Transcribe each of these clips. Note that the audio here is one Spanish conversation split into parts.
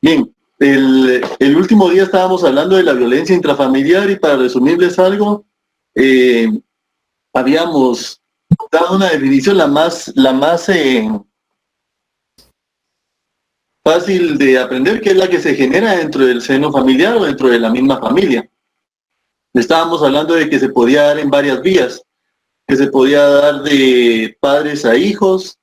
Bien, el último día estábamos hablando de la violencia intrafamiliar y para resumirles algo, eh, habíamos dado una definición la más fácil de aprender, que es la que se genera dentro del seno familiar o dentro de la misma familia. Estábamos hablando de que se podía dar en varias vías, que se podía dar de padres a hijos,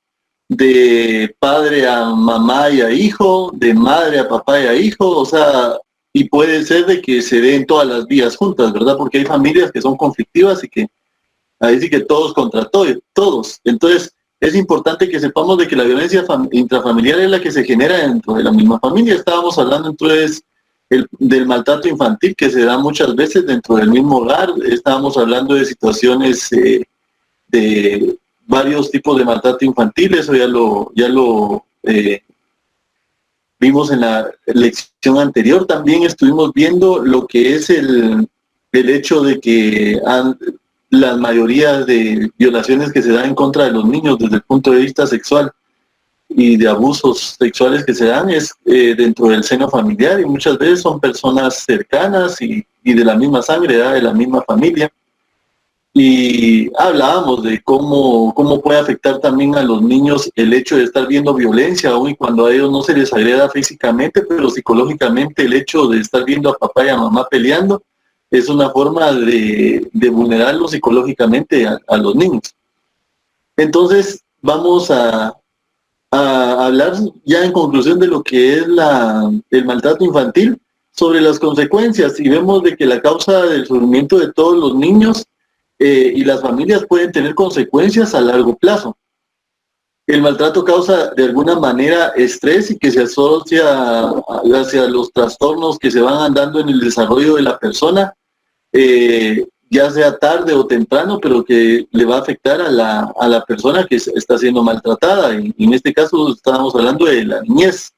de padre a mamá y a hijo, de madre a papá y a hijo, o sea, y puede ser de que se den todas las vías juntas, ¿verdad? Porque hay familias que son conflictivas y que ahí sí que todos contra todos. Entonces, es importante que sepamos de que la violencia intrafamiliar es la que se genera dentro de la misma familia. Estábamos hablando entonces del maltrato infantil que se da muchas veces dentro del mismo hogar. Estábamos hablando de situaciones de varios tipos de maltrato infantil, eso ya lo vimos en la lección anterior. También estuvimos viendo lo que es el hecho de que la mayoría de violaciones que se dan en contra de los niños desde el punto de vista sexual y de abusos sexuales que se dan es dentro del seno familiar, y muchas veces son personas cercanas y de la misma sangre, ¿verdad? De la misma familia. Y hablábamos de cómo puede afectar también a los niños el hecho de estar viendo violencia, aun y cuando a ellos no se les agreda físicamente, pero psicológicamente el hecho de estar viendo a papá y a mamá peleando es una forma de vulnerarlos psicológicamente a los niños. Entonces vamos a hablar ya en conclusión de lo que es el maltrato infantil, sobre las consecuencias, y vemos de que la causa del sufrimiento de todos los niños y las familias pueden tener consecuencias a largo plazo. El maltrato causa de alguna manera estrés y que se asocia hacia los trastornos que se van dando en el desarrollo de la persona, ya sea tarde o temprano, pero que le va a afectar a la persona que está siendo maltratada. Y en este caso estábamos hablando de la niñez.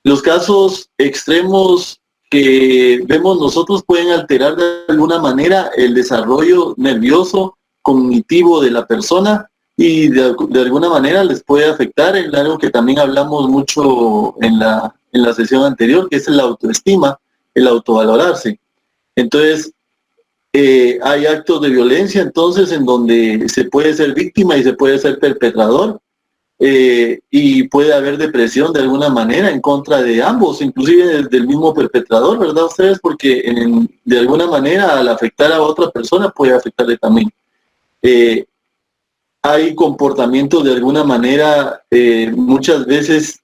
Los casos extremos que vemos nosotros pueden alterar de alguna manera el desarrollo nervioso, cognitivo de la persona, y de alguna manera les puede afectar en algo que también hablamos mucho en la sesión anterior, que es la autoestima, el autovalorarse. Entonces, hay actos de violencia entonces en donde se puede ser víctima y se puede ser perpetrador. Y puede haber depresión de alguna manera en contra de ambos, inclusive del mismo perpetrador, ¿verdad ustedes? Porque de alguna manera al afectar a otra persona puede afectarle también. Hay comportamientos de alguna manera, muchas veces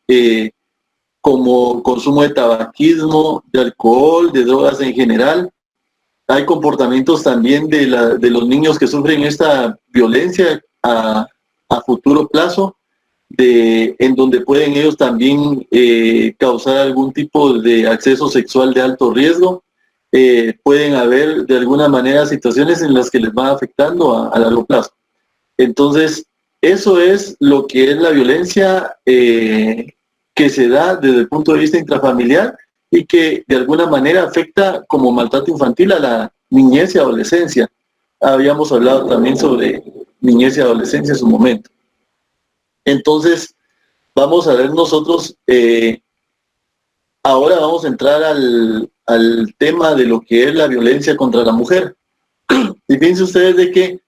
como consumo de tabaquismo, de alcohol, de drogas en general. Hay comportamientos también de los niños que sufren esta violencia a futuro plazo, en donde pueden ellos también causar algún tipo de acceso sexual de alto riesgo. Pueden haber de alguna manera situaciones en las que les va afectando a largo plazo. Entonces, eso es lo que es la violencia que se da desde el punto de vista intrafamiliar y que de alguna manera afecta como maltrato infantil a la niñez y adolescencia. Habíamos hablado también sobre niñez y adolescencia en su momento. Entonces, vamos a ver nosotros, ahora vamos a entrar al tema de lo que es la violencia contra la mujer. Y fíjense ustedes de que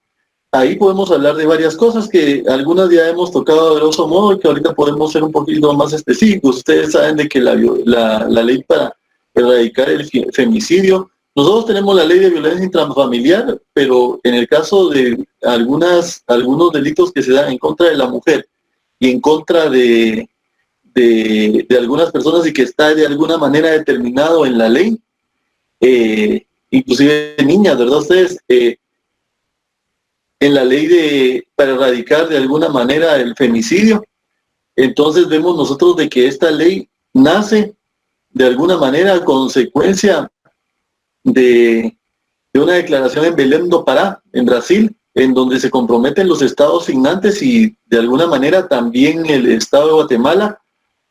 ahí podemos hablar de varias cosas que algunas ya hemos tocado de grosso modo y que ahorita podemos ser un poquito más específicos. Ustedes saben de que la ley para erradicar el femicidio, nosotros tenemos la ley de violencia intrafamiliar, pero en el caso de algunos delitos que se dan en contra de la mujer y en contra de algunas personas y que está de alguna manera determinado en la ley, inclusive niñas, ¿verdad ustedes? En la ley para erradicar de alguna manera el femicidio, entonces vemos nosotros de que esta ley nace de alguna manera a consecuencia de una declaración en Belém do Pará, en Brasil, en donde se comprometen los estados signantes y de alguna manera también el estado de Guatemala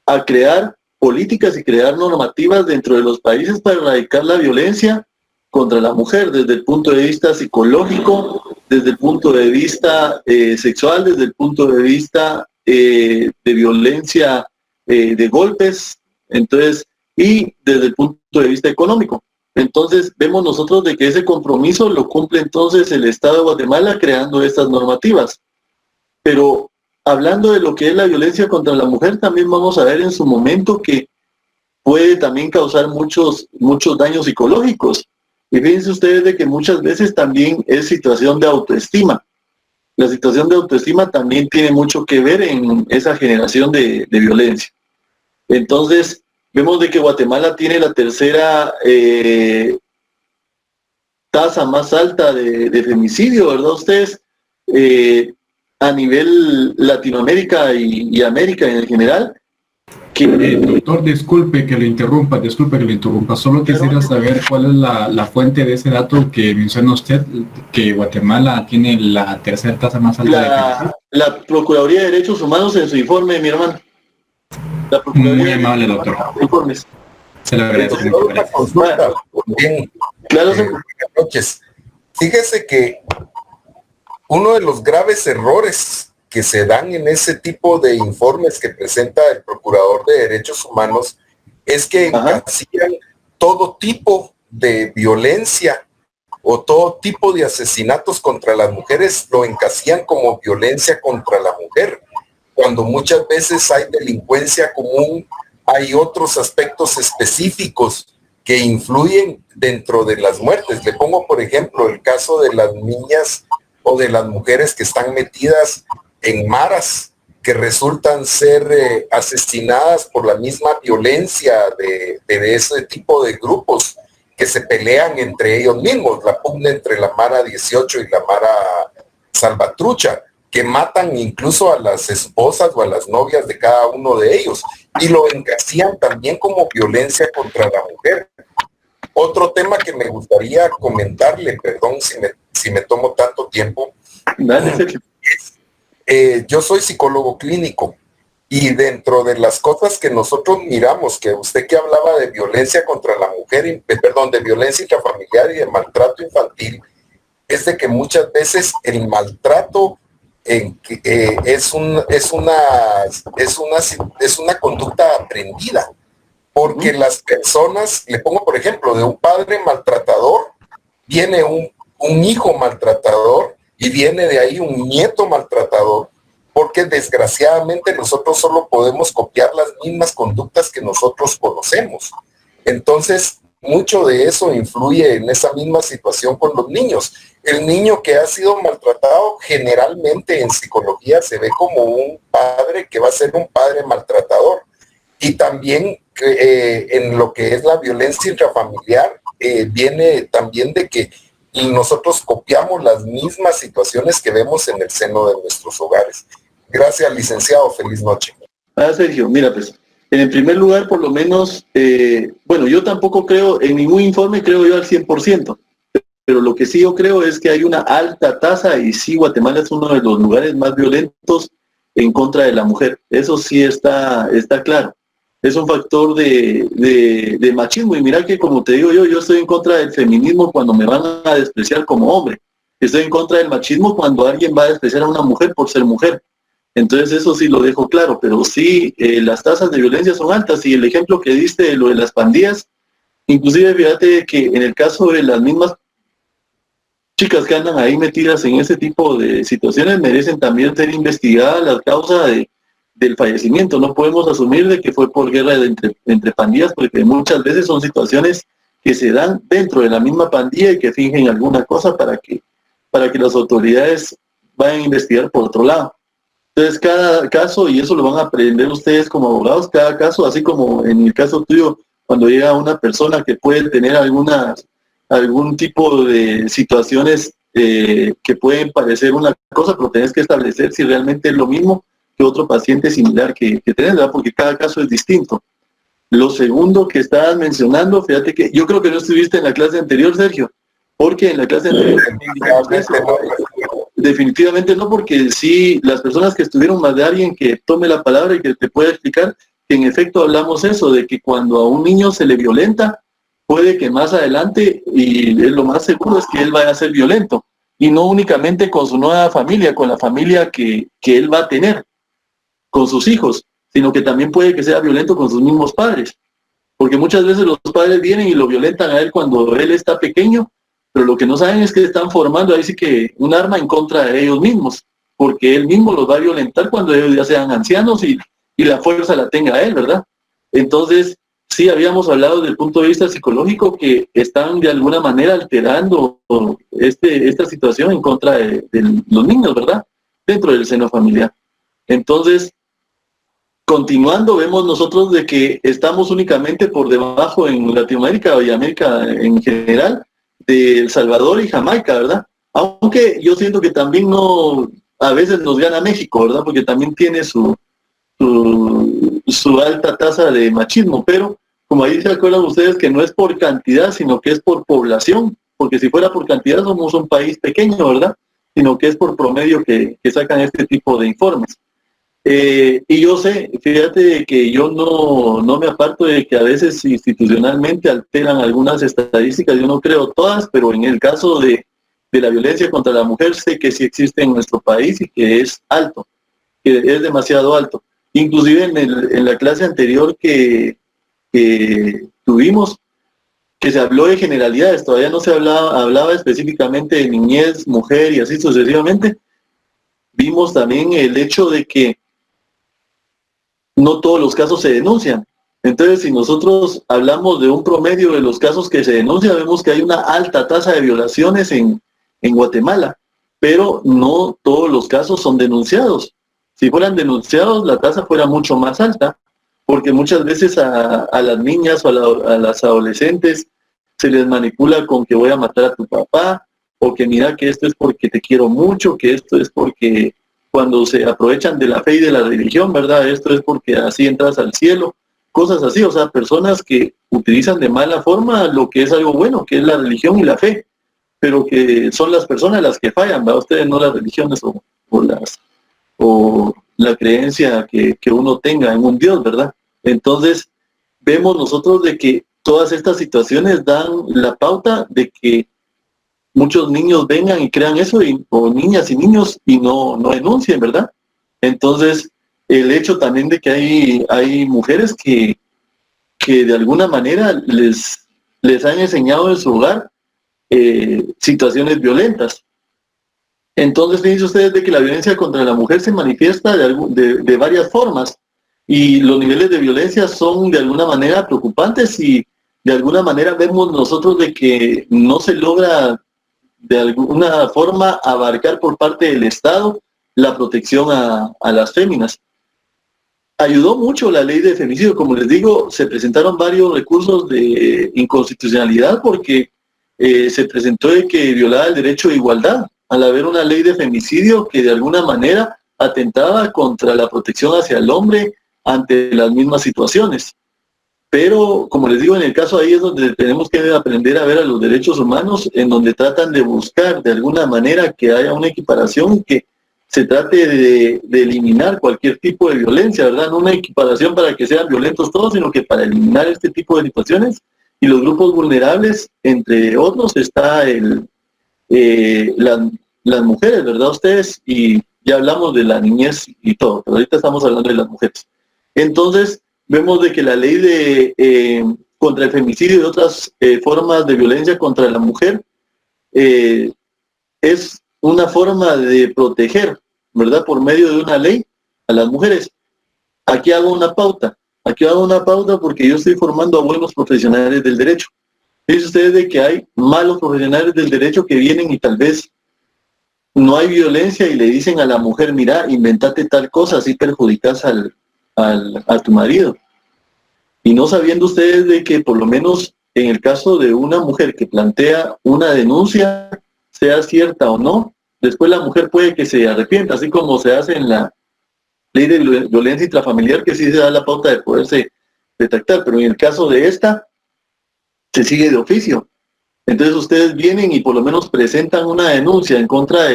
a crear políticas y crear normativas dentro de los países para erradicar la violencia contra la mujer desde el punto de vista psicológico, desde el punto de vista sexual, desde el punto de vista de violencia de golpes. Entonces, y desde el punto de vista económico. Entonces vemos nosotros de que ese compromiso lo cumple entonces el Estado de Guatemala creando estas normativas. Pero hablando de lo que es la violencia contra la mujer, también vamos a ver en su momento que puede también causar muchos daños psicológicos. Y fíjense ustedes de que muchas veces también es situación de autoestima. La situación de autoestima también tiene mucho que ver en esa generación de violencia. Entonces, vemos de que Guatemala tiene la tercera tasa más alta de femicidio, ¿verdad? Ustedes, a nivel Latinoamérica y América en general. Doctor, disculpe que le interrumpa, solo quisiera saber cuál es la fuente de ese dato que menciona usted, que Guatemala tiene la tercera tasa más alta de femicidio. La Procuraduría de Derechos Humanos en su informe, mi hermano. Muy amable, doctor. Informes. Se lo agradezco. Una consulta. Bien. Claro. Buenas noches. Fíjese que uno de los graves errores que se dan en ese tipo de informes que presenta el Procurador de Derechos Humanos es que encasillan todo tipo de violencia o todo tipo de asesinatos contra las mujeres, lo encasillan como violencia contra la mujer, cuando muchas veces hay delincuencia común, hay otros aspectos específicos que influyen dentro de las muertes. Le pongo, por ejemplo, el caso de las niñas o de las mujeres que están metidas en maras, que resultan ser asesinadas por la misma violencia de ese tipo de grupos que se pelean entre ellos mismos, la pugna entre la Mara 18 y la Mara Salvatrucha, que matan incluso a las esposas o a las novias de cada uno de ellos, y lo encasillan también como violencia contra la mujer. Otro tema que me gustaría comentarle, perdón si me tomo tanto tiempo, yo soy psicólogo clínico y dentro de las cosas que nosotros miramos, que usted que hablaba de violencia contra la mujer, de violencia intrafamiliar y de maltrato infantil, es de que muchas veces el maltrato es una conducta aprendida, porque las personas, le pongo por ejemplo, de un padre maltratador, viene un hijo maltratador, y viene de ahí un nieto maltratador, porque desgraciadamente nosotros solo podemos copiar las mismas conductas que nosotros conocemos. Entonces, mucho de eso influye en esa misma situación con los niños. El niño que ha sido maltratado generalmente en psicología se ve como un padre que va a ser un padre maltratador. Y también en lo que es la violencia intrafamiliar, viene también de que y nosotros copiamos las mismas situaciones que vemos en el seno de nuestros hogares. Gracias, licenciado. Feliz noche. Sergio, mira, pues, en primer lugar, por lo menos, yo tampoco creo, en ningún informe creo yo al 100%, pero lo que sí yo creo es que hay una alta tasa, y sí, Guatemala es uno de los lugares más violentos en contra de la mujer. Eso sí está claro. Es un factor de machismo, y mira que, como te digo yo estoy en contra del feminismo cuando me van a despreciar como hombre. Estoy en contra del machismo cuando alguien va a despreciar a una mujer por ser mujer. Entonces eso sí lo dejo claro, pero sí, las tasas de violencia son altas, y el ejemplo que diste de lo de las pandillas, inclusive fíjate que en el caso de las mismas chicas que andan ahí metidas en ese tipo de situaciones, merecen también ser investigadas la causa del fallecimiento. No podemos asumir de que fue por guerra entre pandillas, porque muchas veces son situaciones que se dan dentro de la misma pandilla y que fingen alguna cosa para que las autoridades vayan a investigar por otro lado. Entonces, cada caso, y eso lo van a aprender ustedes como abogados, cada caso, así como en el caso tuyo, cuando llega una persona que puede tener algún tipo de situaciones que pueden parecer una cosa, pero tenés que establecer si realmente es lo mismo que otro paciente similar que tenés, ¿verdad? Porque cada caso es distinto. Lo segundo que estabas mencionando, fíjate que yo creo que no estuviste en la clase anterior, Sergio, porque en la clase anterior definitivamente no, porque sí, las personas que estuvieron, más de alguien que tome la palabra y que te pueda explicar, que en efecto hablamos eso, de que cuando a un niño se le violenta, puede que más adelante, y lo más seguro es que él vaya a ser violento, y no únicamente con su nueva familia, con la familia que él va a tener, con sus hijos, sino que también puede que sea violento con sus mismos padres. porque muchas veces los padres vienen y lo violentan a él cuando él está pequeño, pero lo que no saben es que están formando ahí sí que un arma en contra de ellos mismos, porque él mismo los va a violentar cuando ellos ya sean ancianos y la fuerza la tenga él, ¿verdad? Entonces, sí habíamos hablado desde el punto de vista psicológico que están de alguna manera alterando esta situación en contra de los niños, ¿verdad? Dentro del seno familiar. Entonces, continuando, vemos nosotros de que estamos únicamente por debajo en Latinoamérica y América en general de El Salvador y Jamaica, ¿verdad? Aunque yo siento que también a veces nos gana México, ¿verdad? Porque también tiene su alta tasa de machismo, pero como ahí se acuerdan ustedes que no es por cantidad, sino que es por población, porque si fuera por cantidad somos un país pequeño, ¿verdad? Sino que es por promedio que sacan este tipo de informes. Y yo sé, fíjate que yo no me aparto de que a veces institucionalmente alteran algunas estadísticas, yo no creo todas, pero en el caso de la violencia contra la mujer sé que sí existe en nuestro país y que es alto, que es demasiado alto. Inclusive en la clase anterior que tuvimos, que se habló de generalidades, todavía no se hablaba específicamente de niñez, mujer y así sucesivamente, vimos también el hecho de que no todos los casos se denuncian. Entonces, si nosotros hablamos de un promedio de los casos que se denuncian, vemos que hay una alta tasa de violaciones en Guatemala, pero no todos los casos son denunciados. Si fueran denunciados, la tasa fuera mucho más alta, porque muchas veces a las niñas o a las adolescentes se les manipula con que voy a matar a tu papá, o que mira que esto es porque te quiero mucho, que esto es porque cuando se aprovechan de la fe y de la religión, ¿verdad? Esto es porque así entras al cielo, cosas así, o sea, personas que utilizan de mala forma lo que es algo bueno, que es la religión y la fe, pero que son las personas las que fallan, ¿verdad? Ustedes no las religiones o la creencia que uno tenga en un Dios, ¿verdad? Entonces, vemos nosotros de que todas estas situaciones dan la pauta de que muchos niños vengan y crean eso, o niñas y niños, y no denuncien, ¿verdad? Entonces, el hecho también de que hay mujeres que de alguna manera les han enseñado en su hogar situaciones violentas. Entonces, fíjense ustedes de que la violencia contra la mujer se manifiesta de varias formas, y los niveles de violencia son de alguna manera preocupantes, y de alguna manera vemos nosotros de que no se logra de alguna forma abarcar por parte del Estado la protección a las féminas. Ayudó mucho la ley de femicidio, como les digo, se presentaron varios recursos de inconstitucionalidad porque se presentó de que violaba el derecho de igualdad, al haber una ley de femicidio que de alguna manera atentaba contra la protección hacia el hombre ante las mismas situaciones. Pero, como les digo, en el caso ahí es donde tenemos que aprender a ver a los derechos humanos, en donde tratan de buscar de alguna manera que haya una equiparación y que se trate de eliminar cualquier tipo de violencia, ¿verdad? No una equiparación para que sean violentos todos, sino que para eliminar este tipo de situaciones. Y los grupos vulnerables, entre otros, está las mujeres, ¿verdad? Ustedes, y ya hablamos de la niñez y todo, pero ahorita estamos hablando de las mujeres. Entonces, vemos de que la ley contra el femicidio y otras formas de violencia contra la mujer es una forma de proteger, ¿verdad? Por medio de una ley a las mujeres. Aquí hago una pauta porque yo estoy formando a buenos profesionales del derecho. Fíjense ustedes de que hay malos profesionales del derecho que vienen y tal vez no hay violencia y le dicen a la mujer, mira, inventate tal cosa, así perjudicas a tu marido. Y no sabiendo ustedes de que por lo menos en el caso de una mujer que plantea una denuncia, sea cierta o no, después la mujer puede que se arrepienta, así como se hace en la ley de violencia intrafamiliar, que sí se da la pauta de poderse detectar, pero en el caso de esta, se sigue de oficio. Entonces ustedes vienen y por lo menos presentan una denuncia en contra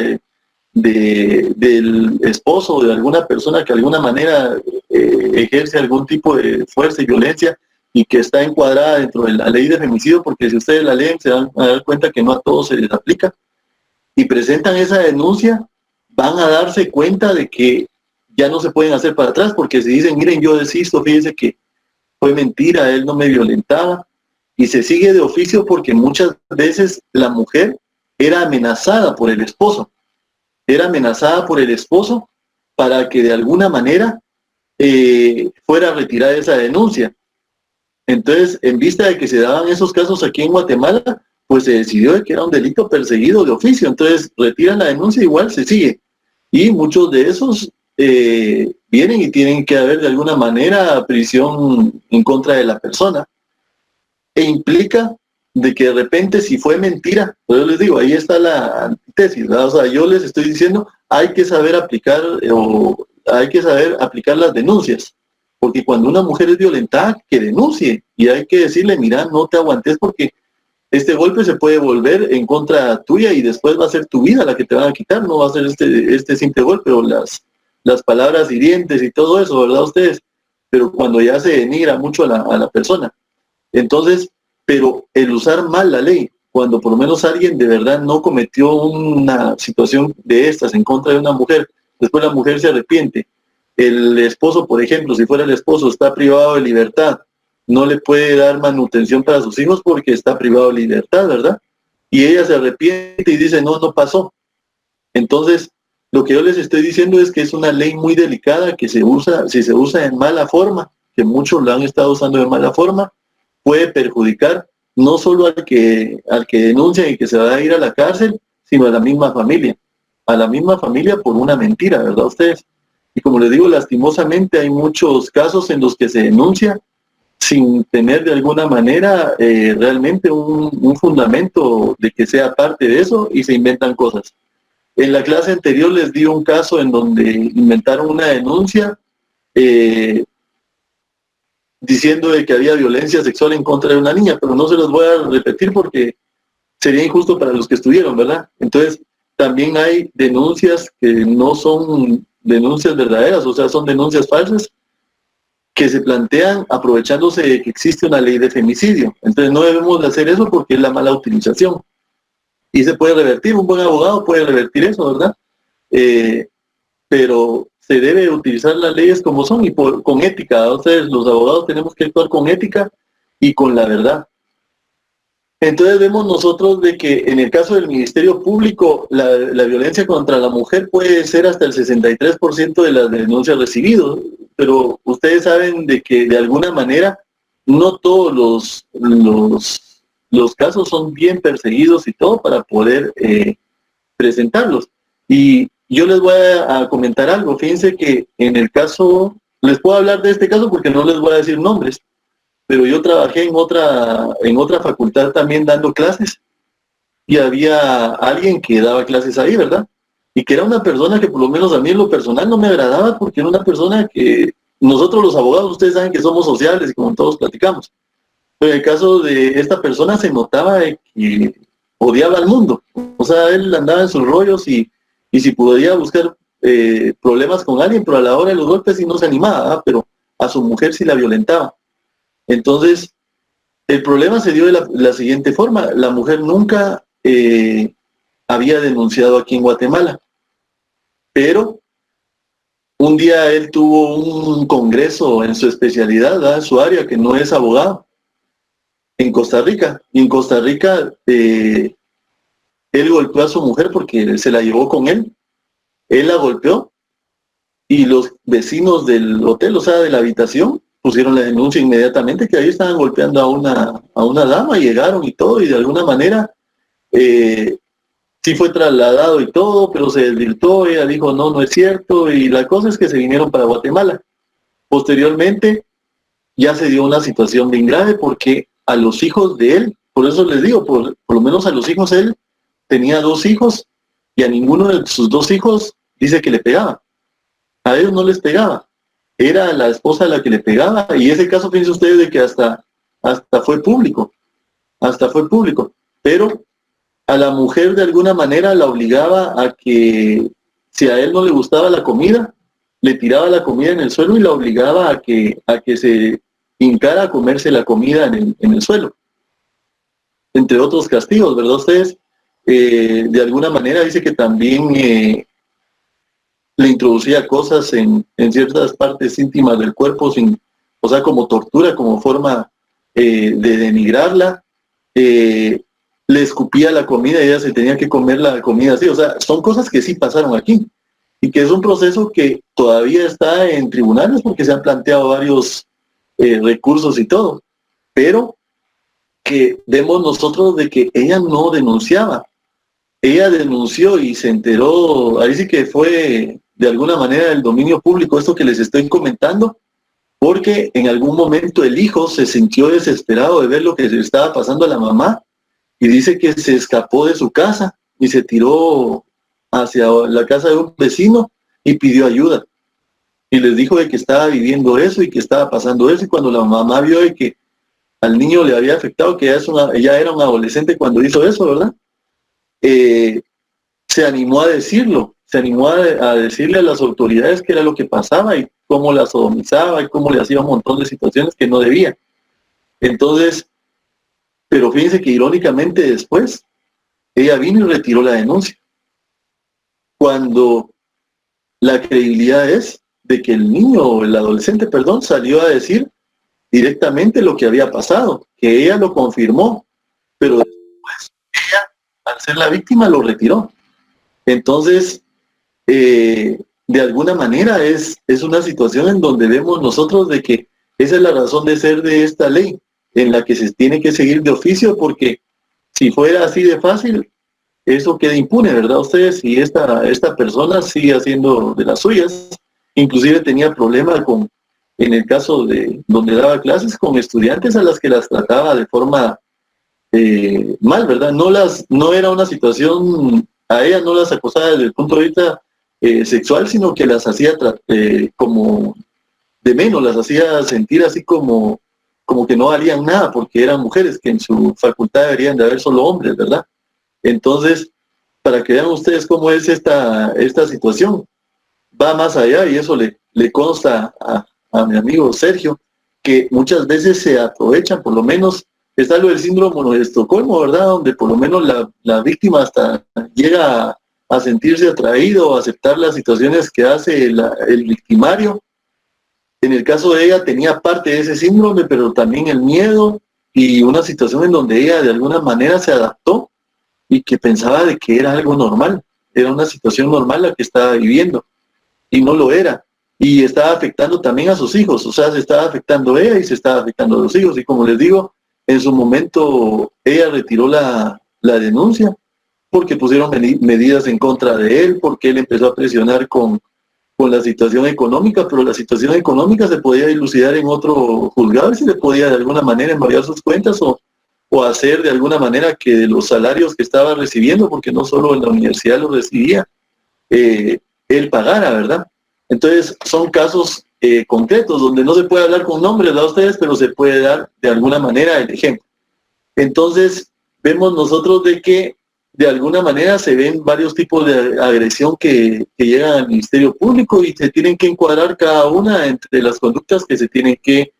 del esposo o de alguna persona que de alguna manera ejerce algún tipo de fuerza y violencia y que está encuadrada dentro de la ley de femicidio, porque si ustedes la leen se van a dar cuenta que no a todos se les aplica, y presentan esa denuncia, van a darse cuenta de que ya no se pueden hacer para atrás, porque si dicen, miren, yo desisto, fíjense que fue mentira, él no me violentaba, y se sigue de oficio porque muchas veces la mujer era amenazada por el esposo, para que de alguna manera fuera a retirar esa denuncia. Entonces, en vista de que se daban esos casos aquí en Guatemala, pues se decidió de que era un delito perseguido de oficio, entonces retiran la denuncia, igual se sigue. Y muchos de esos vienen y tienen que haber de alguna manera prisión en contra de la persona. E implica de que de repente si fue mentira, pues yo les digo, ahí está la antítesis, ¿verdad? O sea, yo les estoy diciendo, hay que saber aplicar las denuncias, porque cuando una mujer es violentada, que denuncie, y hay que decirle, mira, no te aguantes porque este golpe se puede volver en contra tuya y después va a ser tu vida la que te van a quitar, no va a ser este simple golpe o las palabras hirientes y todo eso, ¿verdad ustedes? Pero cuando ya se denigra mucho a la persona. Entonces, pero el usar mal la ley, cuando por lo menos alguien de verdad no cometió una situación de estas en contra de una mujer, después la mujer se arrepiente, el esposo, por ejemplo, si fuera el esposo, está privado de libertad, no le puede dar manutención para sus hijos porque está privado de libertad, ¿verdad? Y ella se arrepiente y dice, no pasó. Entonces, lo que yo les estoy diciendo es que es una ley muy delicada que si se usa en mala forma, que muchos la han estado usando de mala forma, puede perjudicar no solo al que denuncia y que se va a ir a la cárcel, sino a la misma familia por una mentira, ¿verdad ustedes? Y como les digo, lastimosamente hay muchos casos en los que se denuncia sin tener de alguna manera realmente un fundamento de que sea parte de eso y se inventan cosas. En la clase anterior les di un caso en donde inventaron una denuncia diciendo de que había violencia sexual en contra de una niña, pero no se los voy a repetir porque sería injusto para los que estuvieron, ¿verdad? Entonces, también hay denuncias que no son denuncias verdaderas, o sea, son denuncias falsas que se plantean aprovechándose de que existe una ley de femicidio. Entonces, no debemos de hacer eso porque es la mala utilización. Y se puede revertir, un buen abogado puede revertir eso, ¿verdad? Pero se debe utilizar las leyes como son y con ética. Entonces, los abogados tenemos que actuar con ética y con la verdad. Entonces vemos nosotros de que en el caso del Ministerio Público la violencia contra la mujer puede ser hasta el 63% de las denuncias recibidas, pero ustedes saben de que de alguna manera no todos los casos son bien perseguidos y todo para poder presentarlos. Y yo les voy a comentar algo. Fíjense que en el caso, les puedo hablar de este caso porque no les voy a decir nombres, pero yo trabajé en otra facultad también dando clases y había alguien que daba clases ahí, ¿verdad? Y que era una persona que por lo menos a mí en lo personal no me agradaba porque era una persona que nosotros los abogados, ustedes saben que somos sociales y como todos platicamos. Pero en el caso de esta persona se notaba que odiaba al mundo. O sea, él andaba en sus rollos y si podía buscar problemas con alguien, pero a la hora de los golpes sí no se animaba, ¿verdad? Pero a su mujer sí la violentaba. Entonces, el problema se dio de la siguiente forma. La mujer nunca había denunciado aquí en Guatemala, pero un día él tuvo un congreso en su especialidad, ¿verdad? En su área, que no es abogado, en Costa Rica. Y en Costa Rica, él golpeó a su mujer porque se la llevó con él. Él la golpeó y los vecinos del hotel, o sea, de la habitación, pusieron la denuncia inmediatamente que ahí estaban golpeando a una dama, llegaron y todo, y de alguna manera sí fue trasladado y todo, pero se desvirtuó, ella dijo no es cierto, y la cosa es que se vinieron para Guatemala. Posteriormente ya se dio una situación bien grave porque a los hijos de él, por eso les digo, por lo menos a los hijos él tenía 2 hijos y a ninguno de sus 2 hijos dice que le pegaba. A ellos no les pegaba. Era la esposa la que le pegaba, y ese caso, fíjense ustedes, de que hasta fue público, pero a la mujer de alguna manera la obligaba a que, si a él no le gustaba la comida, le tiraba la comida en el suelo y la obligaba a que se hincara a comerse la comida en el suelo, entre otros castigos, ¿verdad ustedes? De alguna manera dice que también le introducía cosas en ciertas partes íntimas del cuerpo o sea, como tortura, como forma de denigrarla. Le escupía la comida y ella se tenía que comer la comida así. O sea, son cosas que sí pasaron aquí y que es un proceso que todavía está en tribunales porque se han planteado varios recursos y todo, pero que vemos nosotros de que ella no denunciaba. Ella denunció y se enteró, ahí sí que fue de alguna manera el dominio público, esto que les estoy comentando, porque en algún momento el hijo se sintió desesperado de ver lo que le estaba pasando a la mamá y dice que se escapó de su casa y se tiró hacia la casa de un vecino y pidió ayuda. Y les dijo de que estaba viviendo eso y que estaba pasando eso, y cuando la mamá vio de que al niño le había afectado, que ya era un adolescente cuando hizo eso, ¿verdad? Se animó a decirlo, se animó a decirle a las autoridades qué era lo que pasaba y cómo la sodomizaba y cómo le hacía un montón de situaciones que no debía. Entonces, pero fíjense que irónicamente después, ella vino y retiró la denuncia. Cuando la credibilidad es de que el niño o el adolescente, perdón, salió a decir directamente lo que había pasado, que ella lo confirmó, pero después ella, al ser la víctima, lo retiró. Entonces, de alguna manera es una situación en donde vemos nosotros de que esa es la razón de ser de esta ley, en la que se tiene que seguir de oficio, porque si fuera así de fácil, eso queda impune, ¿verdad? Ustedes, si esta persona sigue haciendo de las suyas, inclusive tenía problemas en el caso de donde daba clases con estudiantes a las que las trataba de forma mal, ¿verdad? No era una situación, a ella no las acosaba desde el punto de vista sexual, sino que las hacía como de menos, las hacía sentir así como que no valían nada porque eran mujeres, que en su facultad deberían de haber solo hombres, ¿verdad? Entonces, para que vean ustedes cómo es esta situación, va más allá, y eso le consta a mi amigo Sergio, que muchas veces se aprovechan, por lo menos está lo del síndrome de Estocolmo, ¿verdad? Donde por lo menos la víctima hasta llega a sentirse atraído o aceptar las situaciones que hace el victimario. En el caso de ella tenía parte de ese síndrome, pero también el miedo y una situación en donde ella de alguna manera se adaptó y que pensaba de que era algo normal, era una situación normal la que estaba viviendo, y no lo era, y estaba afectando también a sus hijos, o sea, se estaba afectando ella y se estaba afectando a los hijos, y como les digo, en su momento ella retiró la denuncia, porque pusieron medidas en contra de él, porque él empezó a presionar con la situación económica, pero la situación económica se podía dilucidar en otro juzgado y se le podía de alguna manera embargar sus cuentas o hacer de alguna manera que de los salarios que estaba recibiendo, porque no solo en la universidad lo recibía, él pagara, ¿verdad? Entonces son casos concretos donde no se puede hablar con nombres, ¿verdad? Ustedes, pero se puede dar de alguna manera el ejemplo. Entonces vemos nosotros de que de alguna manera se ven varios tipos de agresión que llegan al Ministerio Público y se tienen que encuadrar cada una entre las conductas que se tienen que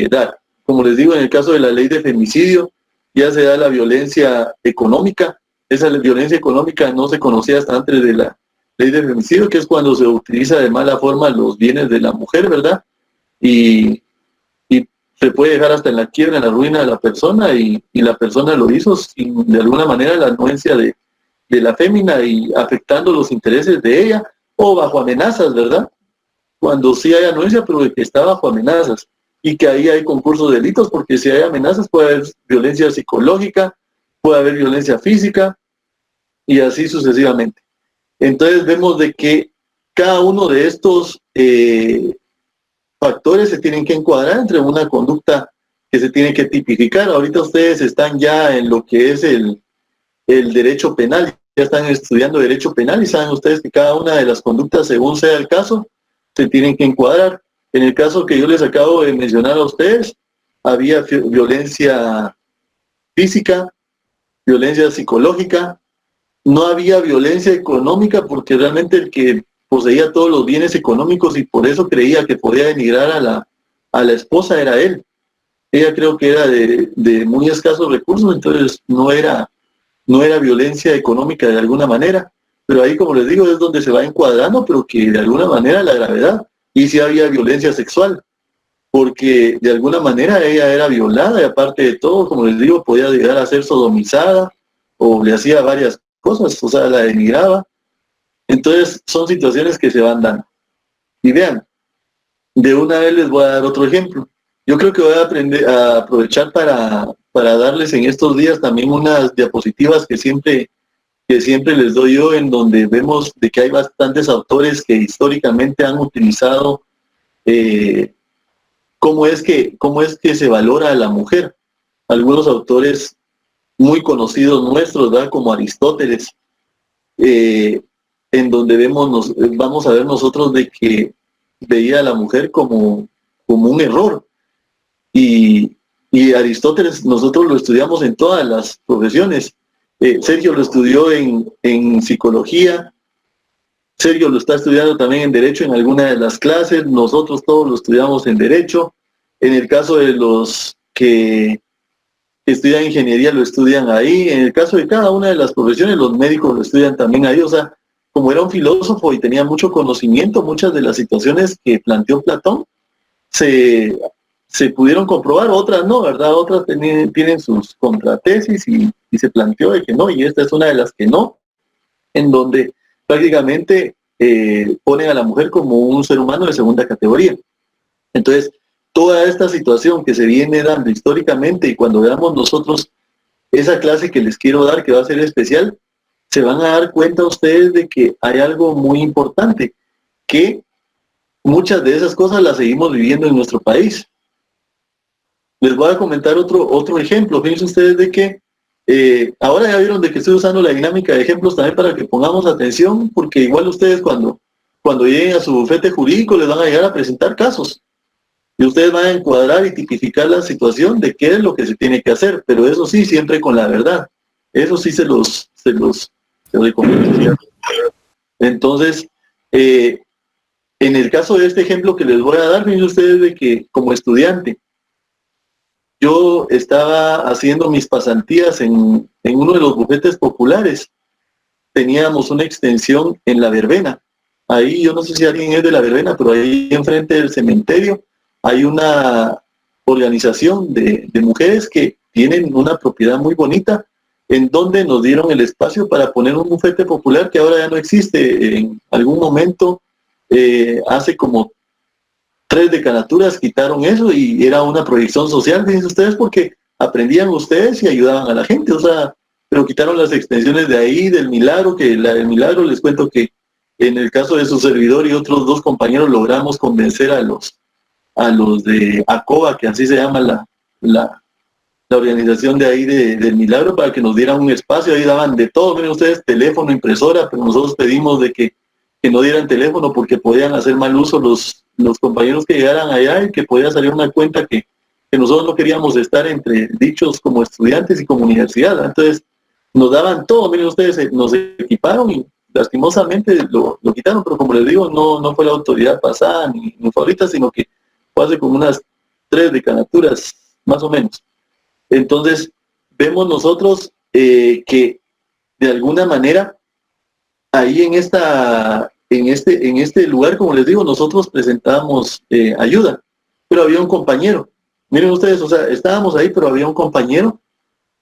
dar. Como les digo, en el caso de la ley de femicidio, ya se da la violencia económica. Esa violencia económica no se conocía hasta antes de la ley de femicidio, que es cuando se utiliza de mala forma los bienes de la mujer, ¿verdad? Y se puede dejar hasta en la quiebra, en la ruina de la persona, y la persona lo hizo sin de alguna manera la anuencia de la fémina y afectando los intereses de ella o bajo amenazas, ¿verdad? Cuando sí hay anuencia, pero que está bajo amenazas, y que ahí hay concursos de delitos, porque si hay amenazas puede haber violencia psicológica, puede haber violencia física y así sucesivamente. Entonces vemos de que cada uno de estos factores se tienen que encuadrar entre una conducta que se tiene que tipificar. Ahorita ustedes están ya en lo que es el derecho penal, ya están estudiando derecho penal y saben ustedes que cada una de las conductas, según sea el caso, se tienen que encuadrar. En el caso que yo les acabo de mencionar a ustedes, había violencia física, violencia psicológica, no había violencia económica porque realmente el que poseía todos los bienes económicos y por eso creía que podía denigrar a la esposa era él. Ella creo que era de muy escasos recursos, entonces no era violencia económica de alguna manera, pero ahí, como les digo, es donde se va encuadrando, pero que de alguna manera la gravedad. Y si había violencia sexual, porque de alguna manera ella era violada y aparte de todo, como les digo, podía llegar a ser sodomizada o le hacía varias cosas, o sea, la denigraba. Entonces son situaciones que se van dando. Y vean, de una vez les voy a dar otro ejemplo. Yo creo que voy a aprovechar para darles en estos días también unas diapositivas que siempre les doy yo, en donde vemos de que hay bastantes autores que históricamente han utilizado cómo es que se valora a la mujer. Algunos autores muy conocidos nuestros, ¿verdad? Como Aristóteles, en donde vamos a ver nosotros de que veía a la mujer como un error. Y Aristóteles nosotros lo estudiamos en todas las profesiones. Sergio lo estudió en psicología, Sergio lo está estudiando también en Derecho en alguna de las clases, nosotros todos lo estudiamos en Derecho. En el caso de los que estudian ingeniería lo estudian ahí, en el caso de cada una de las profesiones, los médicos lo estudian también ahí. O sea, como era un filósofo y tenía mucho conocimiento, muchas de las situaciones que planteó Platón se pudieron comprobar, otras no, ¿verdad? Otras tienen sus contratesis y se planteó de que no, y esta es una de las que no, en donde prácticamente ponen a la mujer como un ser humano de segunda categoría. Entonces, toda esta situación que se viene dando históricamente, y cuando veamos nosotros esa clase que les quiero dar, que va a ser especial, se van a dar cuenta ustedes de que hay algo muy importante, que muchas de esas cosas las seguimos viviendo en nuestro país. Les voy a comentar otro ejemplo. Fíjense ustedes de que ahora ya vieron de que estoy usando la dinámica de ejemplos también para que pongamos atención, porque igual ustedes cuando lleguen a su bufete jurídico les van a llegar a presentar casos. Y ustedes van a encuadrar y tipificar la situación de qué es lo que se tiene que hacer, pero eso sí, siempre con la verdad. Eso sí se los recomiendo. Entonces, en el caso de este ejemplo que les voy a dar, fíjense ustedes de que como estudiante, yo estaba haciendo mis pasantías en uno de los bufetes populares. Teníamos una extensión en La Verbena. Ahí, yo no sé si alguien es de La Verbena, pero ahí enfrente del cementerio hay una organización de mujeres que tienen una propiedad muy bonita, en donde nos dieron el espacio para poner un bufete popular que ahora ya no existe. En algún momento, hace como 3 decanaturas quitaron eso y era una proyección social, fíjense ustedes, porque aprendían ustedes y ayudaban a la gente. O sea, pero quitaron las extensiones de ahí, del Milagro, que la del Milagro, les cuento que en el caso de su servidor y otros 2 compañeros logramos convencer a los de ACOBA, que así se llama la organización de ahí del Milagro, para que nos dieran un espacio. Ahí daban de todo, miren ustedes, teléfono, impresora, pero nosotros pedimos de que no dieran teléfono porque podían hacer mal uso los compañeros que llegaran allá, y que podía salir una cuenta que nosotros no queríamos estar entre dichos como estudiantes y como universidad, ¿no? Entonces nos daban todo, miren ustedes, nos equiparon y lastimosamente lo quitaron, pero como les digo, no fue la autoridad pasada ni fue ahorita, sino que fue hace como unas 3 decanaturas más o menos. Entonces vemos nosotros que de alguna manera ahí en este lugar, como les digo, nosotros presentamos ayuda, pero había un compañero. Miren ustedes, o sea, estábamos ahí, pero había un compañero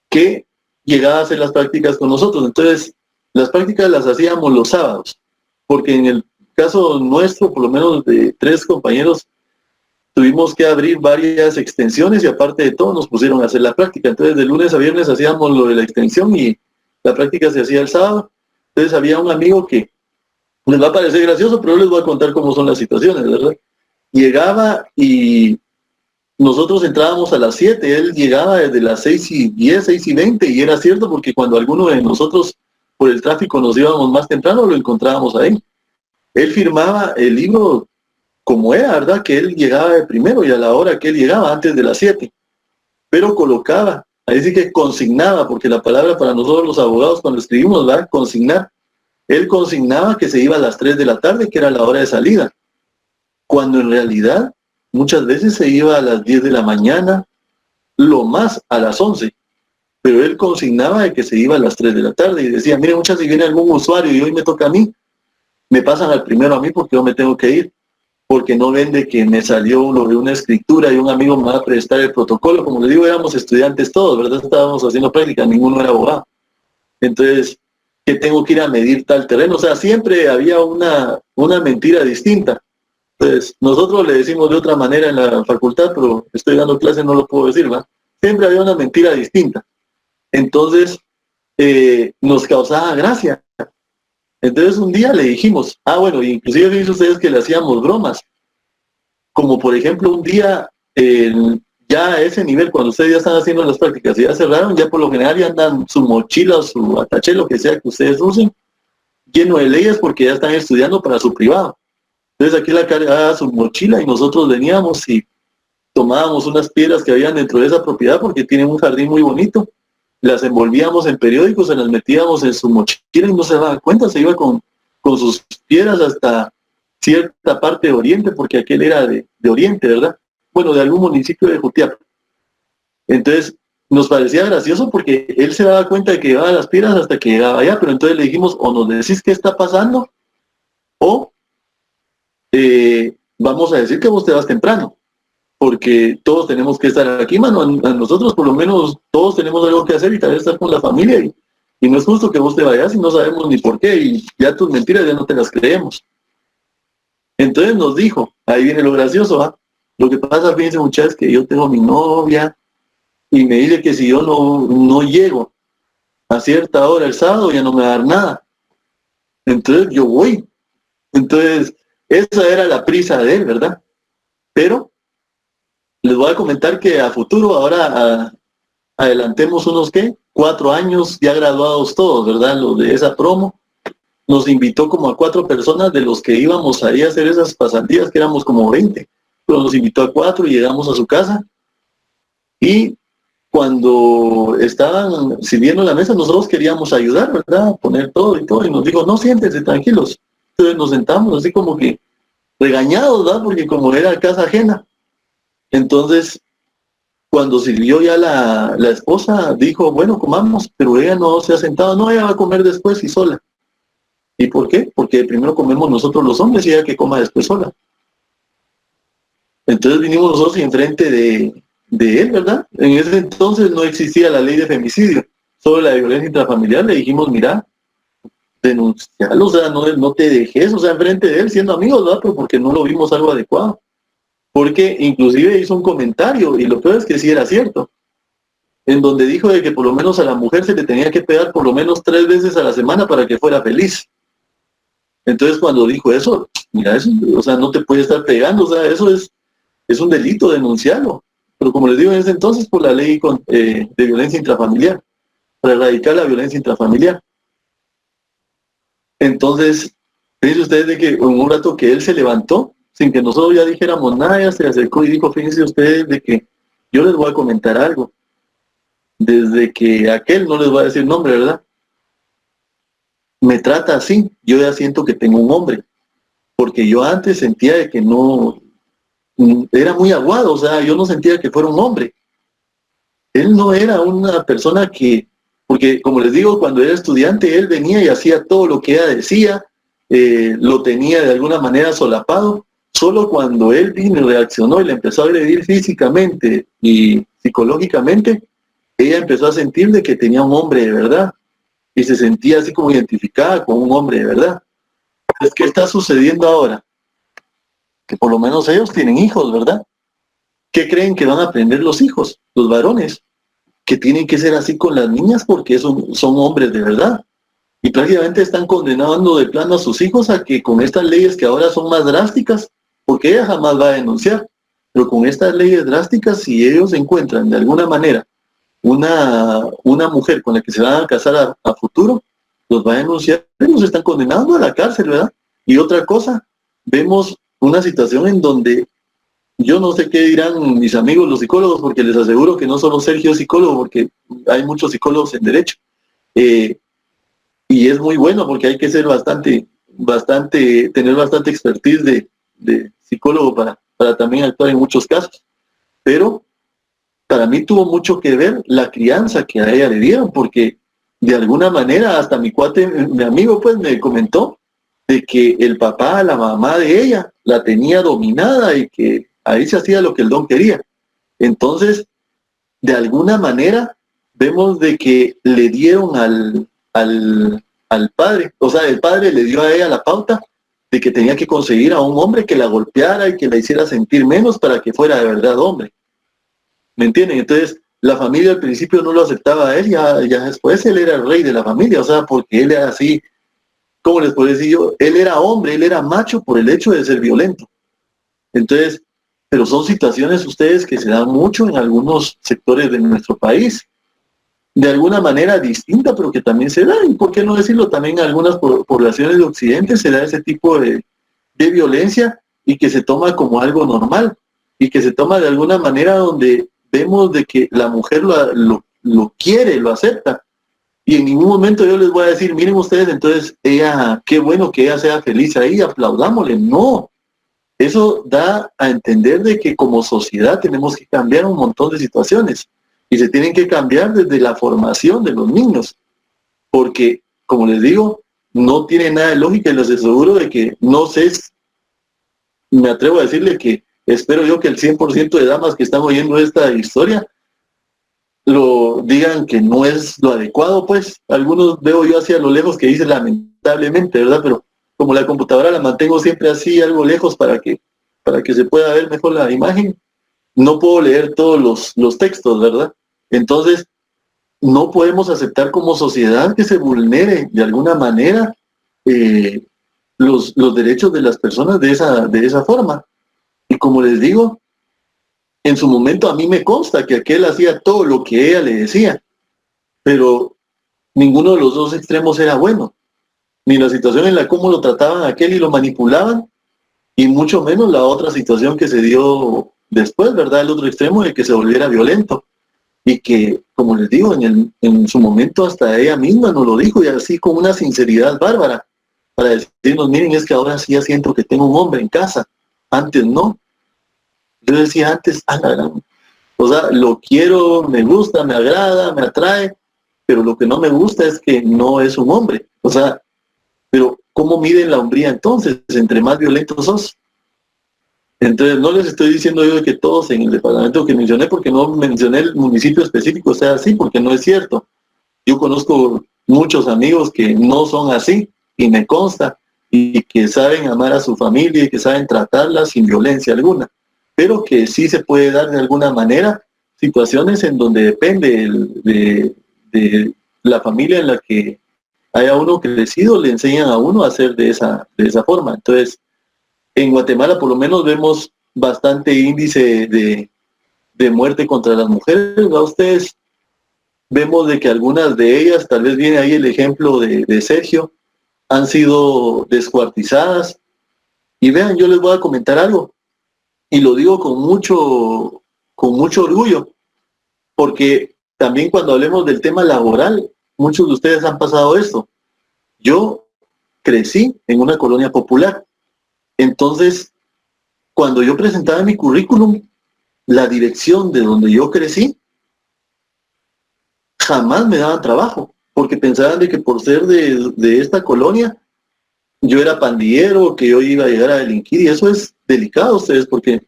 que llegaba a hacer las prácticas con nosotros. Entonces, las prácticas las hacíamos los sábados, porque en el caso nuestro, por lo menos de 3 compañeros, tuvimos que abrir varias extensiones y aparte de todo nos pusieron a hacer la práctica. Entonces, de lunes a viernes hacíamos lo de la extensión y la práctica se hacía el sábado. Entonces, había un amigo que les va a parecer gracioso, pero yo les voy a contar cómo son las situaciones, ¿verdad? Llegaba y nosotros entrábamos a las 7, él llegaba desde las 6:10, 6:20, y era cierto porque cuando alguno de nosotros por el tráfico nos íbamos más temprano, lo encontrábamos ahí. Él firmaba el libro como era, ¿verdad? Que él llegaba de primero y a la hora que él llegaba, antes de las 7. Pero colocaba, ahí sí que consignaba, porque la palabra para nosotros los abogados cuando escribimos, ¿verdad? Consignar. Él consignaba que se iba a las 3 de la tarde, que era la hora de salida, cuando en realidad muchas veces se iba a las 10 de la mañana, lo más a las 11, pero él consignaba de que se iba a las 3 de la tarde y decía, mire, muchas, si viene algún usuario y hoy me toca a mí, me pasan al primero a mí porque yo me tengo que ir. porque no ven de que me salió lo de una escritura y un amigo me va a prestar el protocolo. Como les digo, éramos estudiantes todos, ¿verdad? Estábamos haciendo práctica, ninguno era abogado. Entonces, que tengo que ir a medir tal terreno. O sea, siempre había una mentira distinta. Entonces, nosotros le decimos de otra manera en la facultad, pero estoy dando clase, no lo puedo decir, ¿va? Siempre había una mentira distinta. Entonces, nos causaba gracia. Entonces, un día le dijimos, bueno, inclusive fíjense ustedes que le hacíamos bromas. Como por ejemplo, un día, ya a ese nivel, cuando ustedes ya están haciendo las prácticas y ya cerraron, ya por lo general ya andan su mochila o su ataché, lo que sea que ustedes usen, lleno de leyes porque ya están estudiando para su privado. Entonces aquí la cargaba su mochila y nosotros veníamos y tomábamos unas piedras que habían dentro de esa propiedad porque tienen un jardín muy bonito, las envolvíamos en periódicos, se las metíamos en su mochila y no se daba cuenta, se iba con sus piedras hasta cierta parte de Oriente, porque aquel era de Oriente, ¿verdad? Bueno, de algún municipio de Jutiapa. Entonces, nos parecía gracioso porque él se daba cuenta de que llevaba las piedras hasta que llegaba allá, pero entonces le dijimos, o nos decís qué está pasando, o vamos a decir que vos te vas temprano, porque todos tenemos que estar aquí, mano. A nosotros por lo menos todos tenemos algo que hacer y tal vez estar con la familia, y no es justo que vos te vayas y no sabemos ni por qué, y ya tus mentiras ya no te las creemos. Entonces nos dijo, ahí viene lo gracioso, ¿ah? Lo que pasa, fíjense muchachos, que yo tengo mi novia y me dice que si yo no llego a cierta hora el sábado ya no me va a dar nada. Entonces yo voy. Entonces esa era la prisa de él, ¿verdad? Pero les voy a comentar que a futuro, ahora adelantemos unos, 4 años ya graduados todos, ¿verdad? Los de esa promo. Nos invitó como a 4 personas de los que íbamos ahí a hacer esas pasantías, que éramos como 20. Pero nos invitó a 4 y llegamos a su casa. Y cuando estaban sirviendo la mesa, nosotros queríamos ayudar, ¿verdad? Poner todo y todo. Y nos dijo, no, siéntense tranquilos. Entonces nos sentamos así como que regañados, ¿verdad? Porque como era casa ajena. Entonces, cuando sirvió ya la esposa, dijo, bueno, comamos, pero ella no se ha sentado. No, ella va a comer después y sola. ¿Y por qué? Porque primero comemos nosotros los hombres y ella que coma después sola. Entonces vinimos nosotros enfrente de él, ¿verdad? En ese entonces no existía la ley de femicidio, solo la de violencia intrafamiliar. Le dijimos, mira, denuncialo, o sea, no te dejes, o sea, enfrente de él, siendo amigos, ¿verdad? Pero porque no lo vimos algo adecuado. Porque inclusive hizo un comentario, y lo peor es que sí era cierto, en donde dijo de que por lo menos a la mujer se le tenía que pegar por lo menos 3 veces a la semana para que fuera feliz. Entonces cuando dijo eso, mira, eso, o sea, no te puede estar pegando, o sea, eso es un delito, denunciarlo. Pero como les digo, en ese entonces por la ley de violencia intrafamiliar, para erradicar la violencia intrafamiliar. Entonces, fíjense ustedes de que en un rato que él se levantó, sin que nosotros ya dijéramos nada, ya se acercó y dijo, fíjense ustedes de que yo les voy a comentar algo. Desde que aquel, no les voy a decir nombre, ¿verdad? Me trata así, yo ya siento que tengo un hombre, porque yo antes sentía de que no, era muy aguado, o sea, yo no sentía que fuera un hombre. Él no era una persona que, porque como les digo, cuando era estudiante, él venía y hacía todo lo que ella decía, lo tenía de alguna manera solapado. Solo cuando él vino y reaccionó y le empezó a agredir físicamente y psicológicamente, ella empezó a sentir de que tenía un hombre de verdad. Y se sentía así como identificada con un hombre de verdad. Entonces, ¿qué está sucediendo ahora? Que por lo menos ellos tienen hijos, ¿verdad? ¿Qué creen que van a aprender los hijos, los varones? Que tienen que ser así con las niñas porque son hombres de verdad. Y prácticamente están condenando de plano a sus hijos a que con estas leyes que ahora son más drásticas, porque ella jamás va a denunciar, pero con estas leyes drásticas, si ellos encuentran de alguna manera una mujer con la que se van a casar a futuro, los va a denunciar y los están condenando a la cárcel, ¿verdad? Y otra cosa, vemos una situación en donde yo no sé qué dirán mis amigos los psicólogos, porque les aseguro que no solo Sergio es psicólogo, porque hay muchos psicólogos en derecho. Y es muy bueno porque hay que ser tener bastante expertise de psicólogo para también actuar en muchos casos. Pero para mí tuvo mucho que ver la crianza que a ella le dieron, porque de alguna manera hasta mi cuate, mi amigo, pues me comentó de que el papá, la mamá de ella, la tenía dominada y que ahí se hacía lo que el don quería. Entonces, de alguna manera, vemos de que le dieron al padre, o sea, el padre le dio a ella la pauta de que tenía que conseguir a un hombre que la golpeara y que la hiciera sentir menos para que fuera de verdad hombre. ¿Me entienden? Entonces, la familia al principio no lo aceptaba a él, ya después él era el rey de la familia, o sea, porque él era así, ¿cómo les puedo decir yo? Él era hombre, él era macho por el hecho de ser violento. Entonces, pero son situaciones ustedes que se dan mucho en algunos sectores de nuestro país, de alguna manera distinta, pero que también se da, y por qué no decirlo, también en algunas poblaciones de Occidente se da ese tipo de violencia y que se toma como algo normal, y que se toma de alguna manera donde vemos de que la mujer lo quiere, lo acepta, y en ningún momento yo les voy a decir, miren ustedes, entonces ella, qué bueno que ella sea feliz ahí, aplaudámosle. No, eso da a entender de que como sociedad tenemos que cambiar un montón de situaciones, y se tienen que cambiar desde la formación de los niños, porque, como les digo, no tiene nada de lógica, y les aseguro de que, no sé, me atrevo a decirle que espero yo que el 100% de damas que están oyendo esta historia lo digan que no es lo adecuado, pues. Algunos veo yo hacia lo lejos que dice lamentablemente, ¿verdad? Pero como la computadora la mantengo siempre así, algo lejos para que se pueda ver mejor la imagen, no puedo leer todos los textos, ¿verdad? Entonces, no podemos aceptar como sociedad que se vulnere de alguna manera los derechos de las personas de esa forma. Y como les digo, en su momento a mí me consta que aquel hacía todo lo que ella le decía, pero ninguno de los dos extremos era bueno, ni la situación en la cómo lo trataban a aquel y lo manipulaban, y mucho menos la otra situación que se dio después, ¿verdad? El otro extremo de que se volviera violento, y que, como les digo, en su momento hasta ella misma nos lo dijo, y así con una sinceridad bárbara, para decirnos, miren, es que ahora sí ya siento que tengo un hombre en casa, antes no. Yo decía antes, o sea, lo quiero, me gusta, me agrada, me atrae, pero lo que no me gusta es que no es un hombre. O sea, pero ¿cómo miden la hombría entonces? Entre más violentos sos. Entonces, no les estoy diciendo yo de que todos en el departamento que mencioné, porque no mencioné el municipio específico, sea así, porque no es cierto. Yo conozco muchos amigos que no son así, y me consta, y que saben amar a su familia y que saben tratarla sin violencia alguna, pero que sí se puede dar de alguna manera situaciones en donde depende de la familia en la que haya uno crecido, le enseñan a uno a hacer de esa forma. Entonces, en Guatemala por lo menos vemos bastante índice de muerte contra las mujeres, ¿no? Ustedes vemos de que algunas de ellas, tal vez viene ahí el ejemplo de Sergio, han sido descuartizadas. Y vean, yo les voy a comentar algo, y lo digo con mucho orgullo, porque también cuando hablemos del tema laboral, muchos de ustedes han pasado esto. Yo crecí en una colonia popular, entonces cuando yo presentaba mi currículum, la dirección de donde yo crecí, jamás me daban trabajo, porque pensaban de que por ser de esta colonia, yo era pandillero, que yo iba a llegar a delinquir, y eso es delicado, ustedes, porque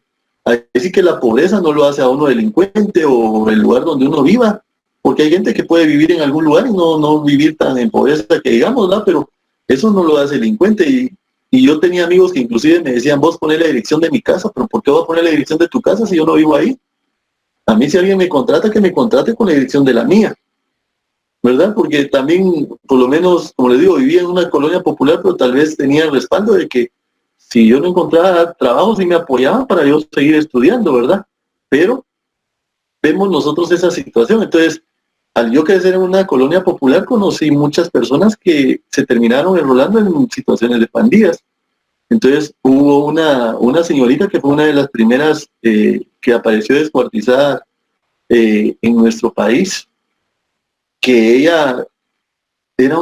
así que la pobreza no lo hace a uno delincuente o el lugar donde uno viva, porque hay gente que puede vivir en algún lugar y no vivir tan en pobreza que digamos, ¿no? Pero eso no lo hace delincuente, y yo tenía amigos que inclusive me decían, vos ponés la dirección de mi casa, pero ¿por qué voy a poner la dirección de tu casa si yo no vivo ahí? A mí si alguien me contrata, que me contrate con la dirección de la mía, ¿verdad? Porque también, por lo menos, como les digo, vivía en una colonia popular, pero tal vez tenía el respaldo de que si yo no encontraba trabajo, sí me apoyaban para yo seguir estudiando, ¿verdad? Pero vemos nosotros esa situación. Entonces, al yo crecer en una colonia popular, conocí muchas personas que se terminaron enrolando en situaciones de pandillas. Entonces, hubo una señorita que fue una de las primeras que apareció descuartizada en nuestro país, que ella era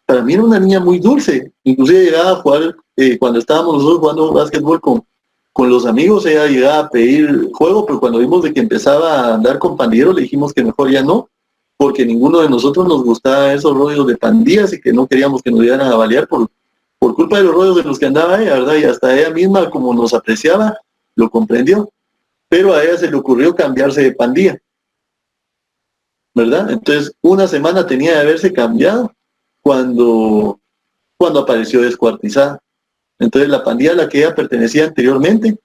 para mí era una niña muy dulce. Inclusive llegaba a jugar, cuando estábamos nosotros jugando básquetbol con los amigos, ella llegaba a pedir juego, pero cuando vimos de que empezaba a andar con pandilleros, le dijimos que mejor ya no, porque ninguno de nosotros nos gustaba esos rollos de pandillas y que no queríamos que nos dieran a balear por culpa de los rollos en los que andaba ella, ¿verdad? Y hasta ella misma, como nos apreciaba, lo comprendió. Pero a ella se le ocurrió cambiarse de pandilla, ¿verdad? Entonces, una semana tenía de haberse cambiado cuando apareció descuartizada. Entonces, la pandilla a la que ella pertenecía anteriormente,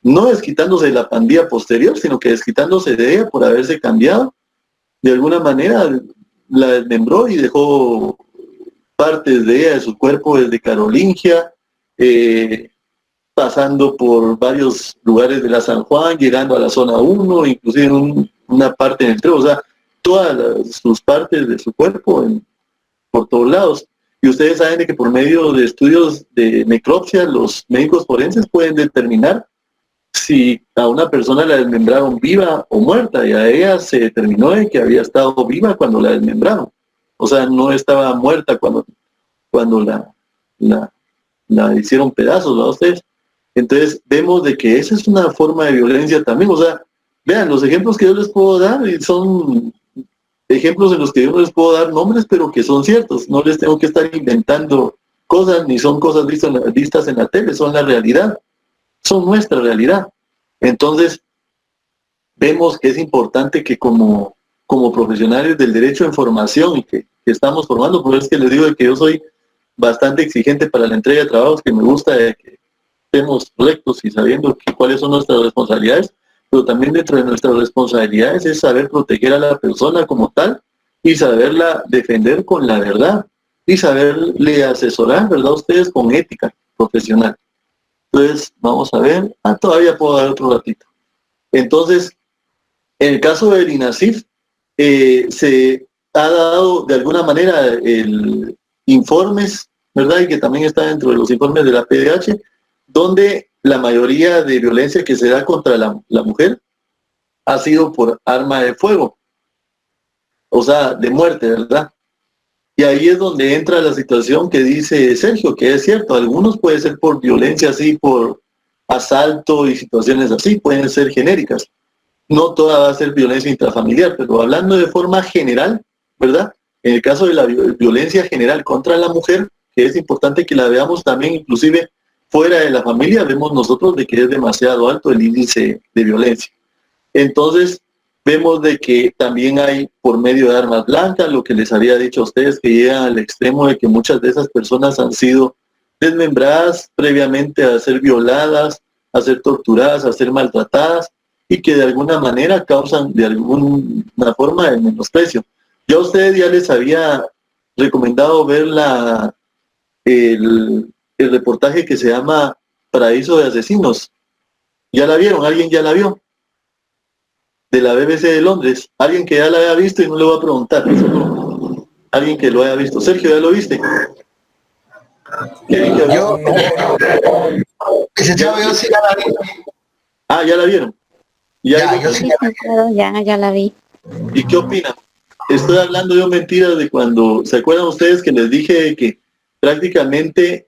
no desquitándose de la pandilla posterior, sino que desquitándose de ella por haberse cambiado, de alguna manera la desmembró y dejó partes de ella, de su cuerpo, desde Carolingia, pasando por varios lugares de la San Juan, llegando a la zona 1, inclusive una parte en el 3, o sea, todas sus partes de su cuerpo por todos lados. Y ustedes saben de que por medio de estudios de necropsia, los médicos forenses pueden determinar si a una persona la desmembraron viva o muerta, y a ella se determinó de que había estado viva cuando la desmembraron. O sea, no estaba muerta cuando la hicieron pedazos, ¿no? Ustedes. Entonces vemos de que esa es una forma de violencia también. O sea, vean, los ejemplos que yo les puedo dar son ejemplos en los que yo no les puedo dar nombres, pero que son ciertos. No les tengo que estar inventando cosas, ni son cosas vistas en la tele, son la realidad, son nuestra realidad. Entonces vemos que es importante que como profesionales del derecho en formación y que estamos formando, por eso es que les digo que yo soy bastante exigente para la entrega de trabajos, que me gusta que estemos rectos y sabiendo cuáles son nuestras responsabilidades, pero también dentro de nuestras responsabilidades es saber proteger a la persona como tal y saberla defender con la verdad y saberle asesorar, ¿verdad? Ustedes con ética profesional. Entonces, vamos a ver. Todavía puedo dar otro ratito. Entonces, en el caso del INASIF, se ha dado de alguna manera informes, ¿verdad? Y que también está dentro de los informes de la PDH, donde la mayoría de violencia que se da contra la mujer ha sido por arma de fuego, o sea, de muerte, ¿verdad? Y ahí es donde entra la situación que dice Sergio, que es cierto, algunos puede ser por violencia así, por asalto y situaciones así, pueden ser genéricas. No toda va a ser violencia intrafamiliar, pero hablando de forma general, ¿verdad? En el caso de la violencia general contra la mujer, que es importante que la veamos también, inclusive fuera de la familia, vemos nosotros de que es demasiado alto el índice de violencia. Entonces, vemos de que también hay por medio de armas blancas, lo que les había dicho a ustedes, que llega al extremo de que muchas de esas personas han sido desmembradas previamente a ser violadas, a ser torturadas, a ser maltratadas, y que de alguna manera causan de alguna forma el menosprecio. Yo a ustedes ya les había recomendado ver el reportaje que se llama Paraíso de Asesinos. ¿Ya la vieron? ¿Alguien ya la vio? De la BBC de Londres. Alguien que ya la haya visto y no le voy a preguntar. Alguien que lo haya visto. Sergio, ¿ya lo viste? Yo sí ya la vi. Ah, ¿ya la vieron? Yo sí ya la vi. ¿Y qué opinan? Estoy hablando yo mentiras de cuando, ¿se acuerdan ustedes que les dije que prácticamente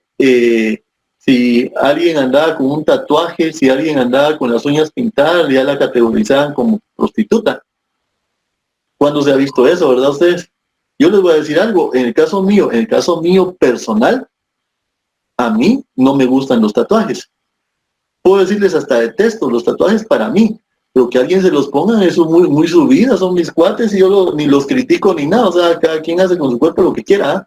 si alguien andaba con un tatuaje, si alguien andaba con las uñas pintadas, ya la categorizaban como prostituta? ¿Cuándo se ha visto eso, verdad ustedes? Yo les voy a decir algo, en el caso mío personal, a mí no me gustan los tatuajes. Puedo decirles hasta detesto los tatuajes para mí, pero que alguien se los ponga, eso es muy su vida, son mis cuates y yo ni los critico ni nada, o sea, cada quien hace con su cuerpo lo que quiera, ¿eh?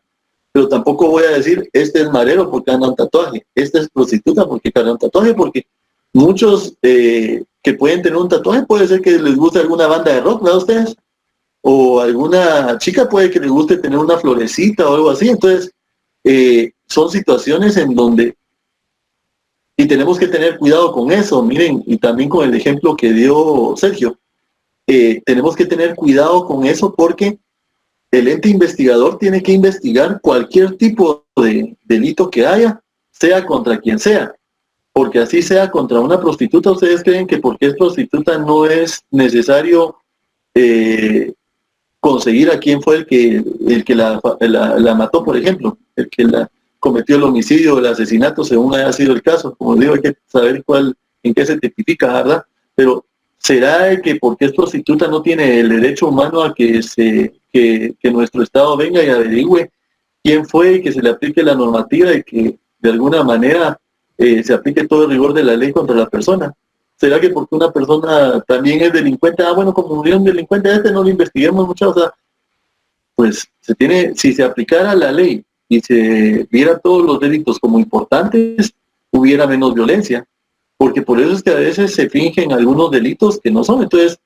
Pero tampoco voy a decir, este es marero porque anda un tatuaje, esta es prostituta porque anda un tatuaje, porque muchos que pueden tener un tatuaje, puede ser que les guste alguna banda de rock, ¿verdad ustedes? O alguna chica puede que les guste tener una florecita o algo así, entonces son situaciones en donde, y tenemos que tener cuidado con eso, miren, y también con el ejemplo que dio Sergio, tenemos que tener cuidado con eso porque el ente investigador tiene que investigar cualquier tipo de delito que haya, sea contra quien sea, porque así sea contra una prostituta. ¿Ustedes creen que porque es prostituta no es necesario conseguir a quién fue el que la mató, por ejemplo, el que la cometió el homicidio o el asesinato, según haya sido el caso? Como digo, hay que saber en qué se tipifica, ¿verdad? Pero ¿será que porque es prostituta no tiene el derecho humano a que nuestro Estado venga y averigüe quién fue y que se le aplique la normativa y que de alguna manera se aplique todo el rigor de la ley contra la persona. ¿Será que porque una persona también es delincuente, bueno, como murió un delincuente, no lo investiguemos mucho? O sea, pues si se aplicara la ley y se viera todos los delitos como importantes, hubiera menos violencia, porque por eso es que a veces se fingen algunos delitos que no son. Entonces,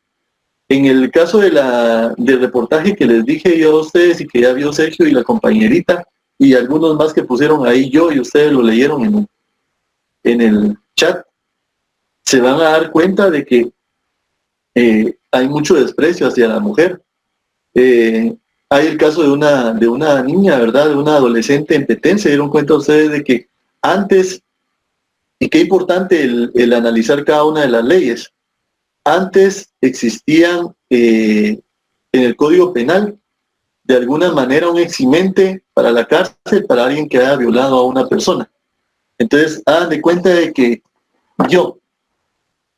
en el caso del reportaje que les dije yo a ustedes y que ya vio Sergio y la compañerita y algunos más que pusieron ahí yo y ustedes lo leyeron en el chat, se van a dar cuenta de que hay mucho desprecio hacia la mujer. Hay el caso de una niña, ¿verdad? De una adolescente en Petén. Se dieron cuenta ustedes de que antes, y qué importante el analizar cada una de las leyes, antes existían en el Código Penal de alguna manera un eximente para la cárcel para alguien que haya violado a una persona. Entonces, hagan de cuenta de que yo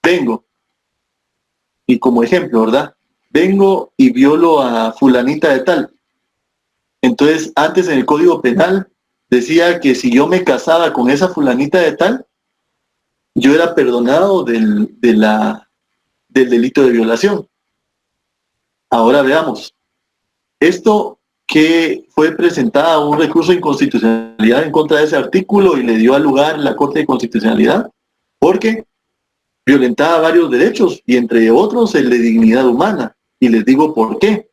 vengo, y como ejemplo, ¿verdad? Vengo y violo a fulanita de tal. Entonces, antes en el Código Penal decía que si yo me casaba con esa fulanita de tal, yo era perdonado del delito de violación. Ahora veamos. Esto que fue presentada un recurso de inconstitucionalidad en contra de ese artículo y le dio lugar la Corte de Constitucionalidad, porque violentaba varios derechos y entre otros el de dignidad humana. Y les digo por qué.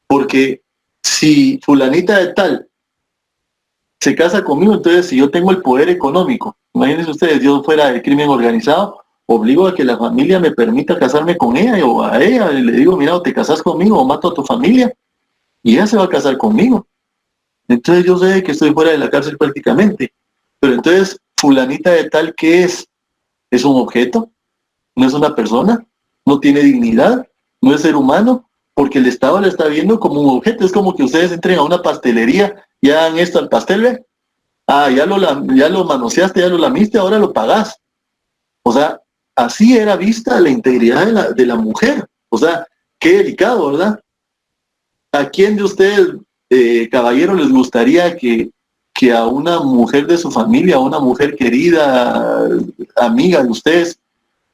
Porque si fulanita de tal se casa conmigo, entonces si yo tengo el poder económico, imagínense ustedes, yo fuera del crimen organizado, obligo a que la familia me permita casarme con ella o a ella, y le digo, mira, o te casas conmigo o mato a tu familia, y ella se va a casar conmigo. Entonces yo sé que estoy fuera de la cárcel prácticamente. Pero entonces, fulanita de tal, ¿qué es? ¿Es un objeto? ¿No es una persona? ¿No tiene dignidad? ¿No es ser humano? Porque el Estado la está viendo como un objeto. Es como que ustedes entren a una pastelería y hagan esto al pastel, ¿ve? Ya lo manoseaste, ya lo lamiste, ahora lo pagás. O sea, así era vista la integridad de la mujer. O sea, qué delicado, ¿verdad? ¿A quién de ustedes, caballero, les gustaría que a una mujer de su familia, a una mujer querida, amiga de ustedes,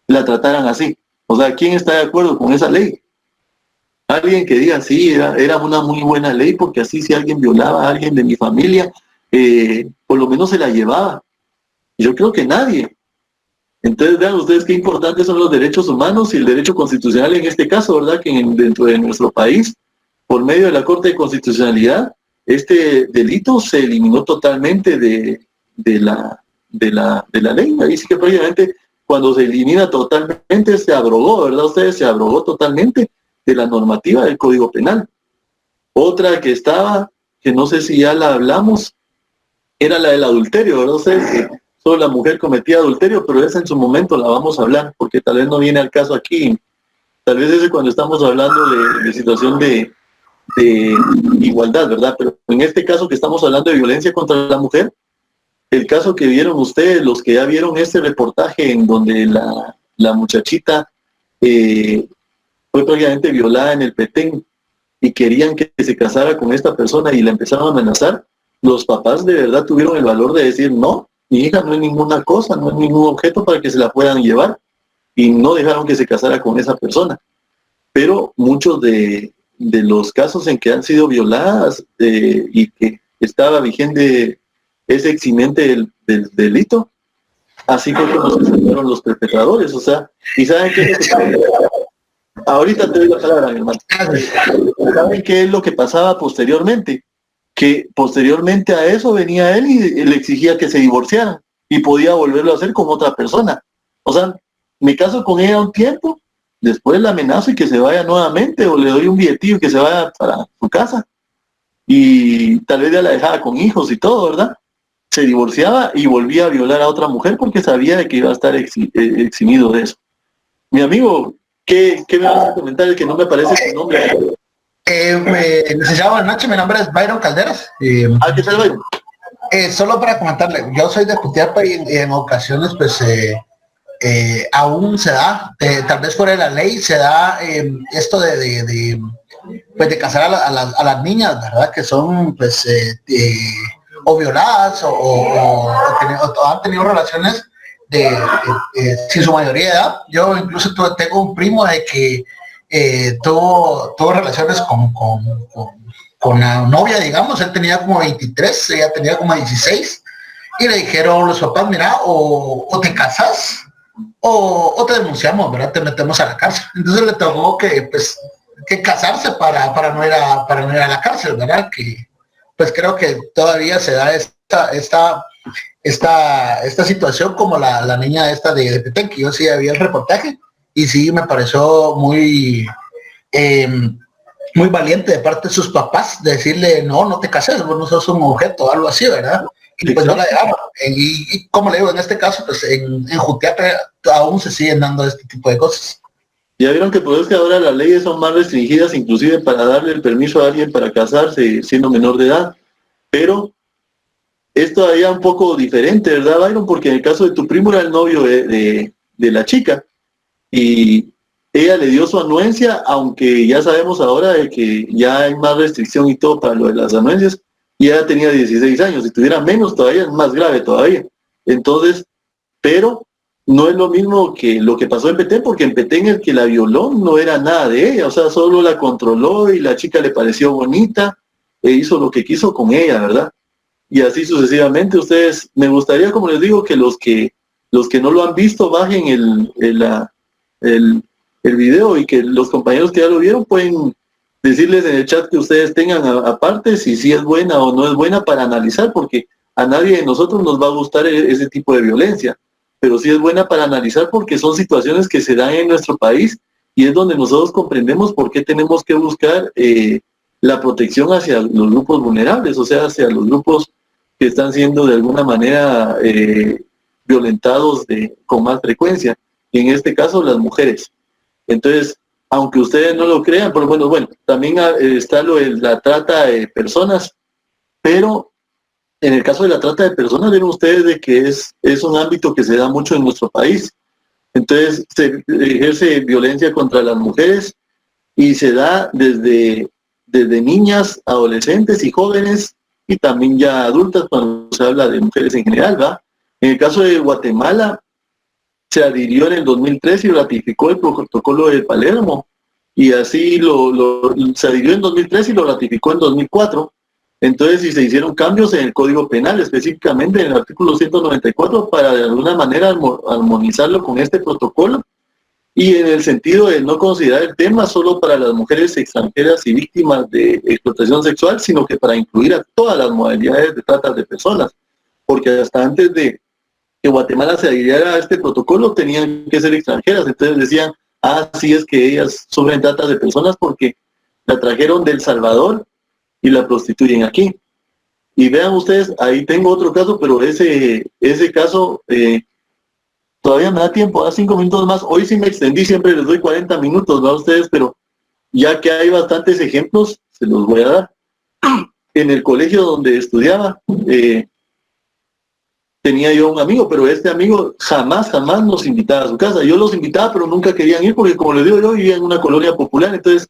la trataran así? O sea, ¿quién está de acuerdo con esa ley? Alguien que diga, sí, era una muy buena ley, porque así si alguien violaba a alguien de mi familia, por lo menos se la llevaba. Yo creo que nadie. Entonces vean ustedes qué importantes son los derechos humanos y el derecho constitucional en este caso, ¿verdad? Que dentro de nuestro país, por medio de la Corte de Constitucionalidad, este delito se eliminó totalmente de la ley. Ahí sí que prácticamente cuando se elimina totalmente se abrogó, ¿verdad? Ustedes se abrogó totalmente de la normativa del Código Penal. Otra que estaba, que no sé si ya la hablamos, era la del adulterio, ¿verdad? Ustedes que solo la mujer cometía adulterio, pero esa en su momento la vamos a hablar, porque tal vez no viene al caso aquí. Tal vez ese cuando estamos hablando de situación de igualdad, ¿verdad? Pero en este caso que estamos hablando de violencia contra la mujer, el caso que vieron ustedes, los que ya vieron este reportaje en donde la muchachita fue prácticamente violada en el Petén y querían que se casara con esta persona y la empezaron a amenazar, los papás de verdad tuvieron el valor de decir, no, mi hija no es ninguna cosa, no es ningún objeto para que se la puedan llevar, y no dejaron que se casara con esa persona. Pero muchos de los casos en que han sido violadas y que estaba vigente ese eximente del delito, así fue como se salvaron los perpetradores. O sea, ¿y saben qué es lo que pasaba? Ahorita te doy la palabra, mi hermano. ¿Saben qué es lo que pasaba posteriormente? Que posteriormente a eso venía él y le exigía que se divorciaran y podía volverlo a hacer con otra persona. O sea, me caso con ella un tiempo, después la amenazo y que se vaya nuevamente, o le doy un billetillo y que se vaya para su casa. Y tal vez ya la dejaba con hijos y todo, ¿verdad? Se divorciaba y volvía a violar a otra mujer porque sabía de que iba a estar eximido de eso. Mi amigo, ¿qué me vas a comentar? El que no me parece tu nombre. Licenciado, buenas noches, mi nombre es Byron Calderas. ¿Qué tal, Byron? Solo para comentarle, yo soy de Jutiapa y en ocasiones pues aún se da, tal vez fuera de la ley, se da esto de pues de casar a las niñas, ¿verdad? Que son pues o violadas o han tenido relaciones sin su mayoría de edad. Yo incluso tengo un primo de que tuvo relaciones con la novia, digamos. Él tenía como 23, ella tenía como 16, y le dijeron los papás, mira, o te casas o te denunciamos, ¿verdad? Te metemos a la cárcel. Entonces le tocó que casarse para no ir a la cárcel, ¿verdad? Que pues creo que todavía se da esta situación, como la niña esta de Petén, que yo sí había el reportaje, y sí me pareció muy valiente de parte de sus papás decirle, no te cases, vos no sos un objeto, algo así, ¿verdad? Y pues no la dejaron. Y como le digo, en este caso, pues en Jutiapa aún se siguen dando este tipo de cosas. Ya vieron que por eso es que ahora las leyes son más restringidas, inclusive para darle el permiso a alguien para casarse siendo menor de edad. Pero es todavía un poco diferente, ¿verdad, Byron? Porque en el caso de tu primo era el novio de la chica, y ella le dio su anuencia, aunque ya sabemos ahora de que ya hay más restricción y todo para lo de las anuencias, y ella tenía 16 años, si tuviera menos todavía es más grave todavía. Entonces, pero no es lo mismo que lo que pasó en Petén, porque en Petén el que la violó no era nada de ella, o sea, solo la controló y la chica le pareció bonita e hizo lo que quiso con ella, ¿verdad? Y así sucesivamente. Ustedes, me gustaría, como les digo, que los que no lo han visto bajen el video, y que los compañeros que ya lo vieron pueden decirles en el chat que ustedes tengan aparte si es buena o no es buena para analizar, porque a nadie de nosotros nos va a gustar ese tipo de violencia, pero sí es buena para analizar porque son situaciones que se dan en nuestro país, y es donde nosotros comprendemos por qué tenemos que buscar la protección hacia los grupos vulnerables, o sea, hacia los grupos que están siendo de alguna manera violentados con más frecuencia, y en este caso las mujeres. Entonces, aunque ustedes no lo crean, pero bueno, también está lo de la trata de personas, pero en el caso de la trata de personas, ven ustedes de que es un ámbito que se da mucho en nuestro país. Entonces, se ejerce violencia contra las mujeres, y se da desde niñas, adolescentes y jóvenes, y también ya adultas cuando se habla de mujeres en general, ¿va? En el caso de Guatemala, se adhirió en el 2003 y ratificó el protocolo de Palermo, y así se adhirió en 2003 y lo ratificó en 2004. Entonces, si se hicieron cambios en el Código Penal, específicamente en el artículo 194, para de alguna manera armonizarlo con este protocolo, y en el sentido de no considerar el tema solo para las mujeres extranjeras y víctimas de explotación sexual, sino que para incluir a todas las modalidades de trata de personas, porque hasta antes de que Guatemala se adhiriera a este protocolo tenían que ser extranjeras. Entonces decían, sí, es que ellas sufren trata de personas porque la trajeron de El Salvador y la prostituyen aquí. Y vean ustedes, ahí tengo otro caso, pero ese caso todavía me da tiempo, da 5 minutos más. Hoy sí me extendí, siempre les doy 40 minutos, ¿no? A ustedes, pero ya que hay bastantes ejemplos, se los voy a dar. En el colegio donde estudiaba, tenía yo un amigo, pero este amigo jamás nos invitaba a su casa. Yo los invitaba, pero nunca querían ir, porque como les digo, yo vivía en una colonia popular, entonces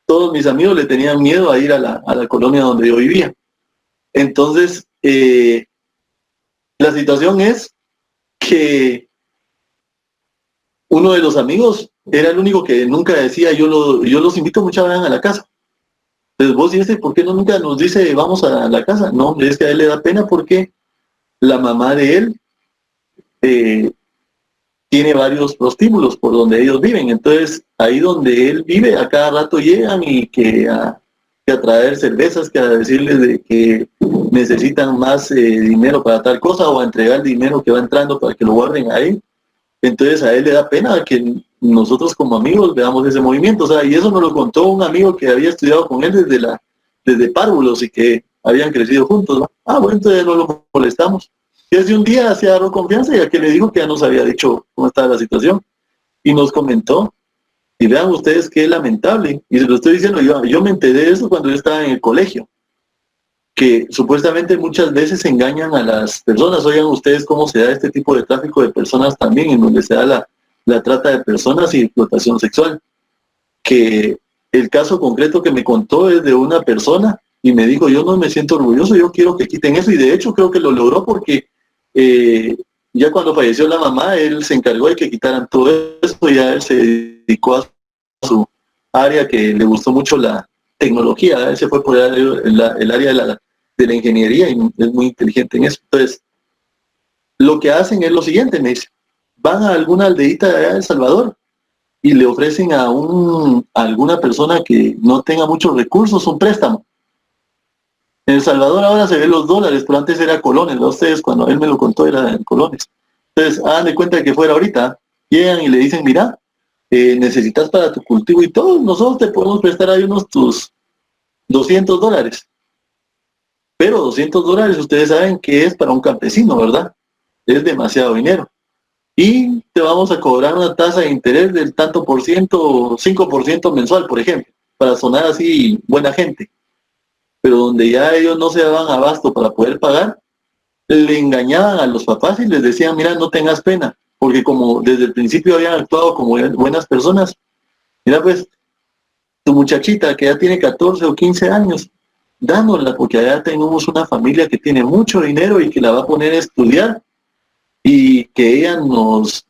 todos mis amigos le tenían miedo a ir a la colonia donde yo vivía. Entonces, la situación es que uno de los amigos era el único que nunca decía, yo los invito mucho, vayan a la casa. Entonces vos dices, ¿por qué no nunca nos dice vamos a la casa? No, es que a él le da pena porque la mamá de él tiene varios prostíbulos por donde ellos viven. Entonces, ahí donde él vive, a cada rato llegan y que a traer cervezas, que a decirles de que necesitan más dinero para tal cosa, o a entregar dinero que va entrando para que lo guarden ahí. Entonces, a él le da pena que nosotros como amigos veamos ese movimiento. O sea, y eso nos lo contó un amigo que había estudiado con él desde párvulos y que habían crecido juntos, ¿no? Bueno, entonces no lo molestamos. Y desde un día se agarró confianza, y a que le dijo que ya nos había dicho cómo estaba la situación, y nos comentó. Y vean ustedes qué lamentable, y se lo estoy diciendo yo me enteré de eso cuando yo estaba en el colegio, que supuestamente muchas veces engañan a las personas. Oigan ustedes cómo se da este tipo de tráfico de personas también, en donde se da la trata de personas y explotación sexual, que el caso concreto que me contó es de una persona y me dijo, yo no me siento orgulloso, yo quiero que quiten eso, y de hecho creo que lo logró porque ya cuando falleció la mamá, él se encargó de que quitaran todo eso, ya él se dedicó a su área que le gustó mucho la tecnología, él se fue por el área de la ingeniería y es muy inteligente en eso. Entonces, lo que hacen es lo siguiente, me dice, van a alguna aldeita de allá de El Salvador y le ofrecen a alguna persona que no tenga muchos recursos un préstamo. En El Salvador ahora se ven los dólares, pero antes era colones, ¿no? Ustedes cuando él me lo contó era en colones. Entonces, hagan de cuenta que fuera ahorita, llegan y le dicen, mira, necesitas para tu cultivo y todo, nosotros te podemos prestar ahí unos tus $200. Pero $200 ustedes saben que es para un campesino, ¿verdad? Es demasiado dinero. Y te vamos a cobrar una tasa de interés del tanto por ciento, 5% mensual, por ejemplo, para sonar así buena gente. Pero donde ya ellos no se daban abasto para poder pagar, le engañaban a los papás y les decían, mira, no tengas pena, porque como desde el principio habían actuado como buenas personas, mira pues, tu muchachita que ya tiene 14 o 15 años, dánosla, porque allá tenemos una familia que tiene mucho dinero y que la va a poner a estudiar, y que ella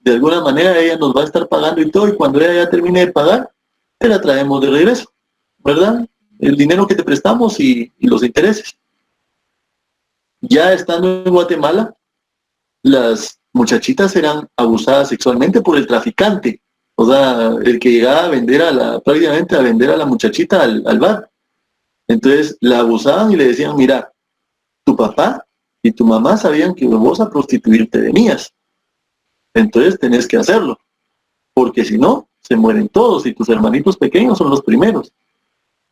de alguna manera, ella nos va a estar pagando y todo, y cuando ella ya termine de pagar, te la traemos de regreso, ¿verdad? El dinero que te prestamos y los intereses. Ya estando en Guatemala, las muchachitas eran abusadas sexualmente por el traficante, o sea, el que llegaba a vender prácticamente a vender a la muchachita al bar. Entonces la abusaban y le decían, mira, tu papá y tu mamá sabían que vos a prostituirte venías, entonces tenés que hacerlo, porque si no, se mueren todos y tus hermanitos pequeños son los primeros.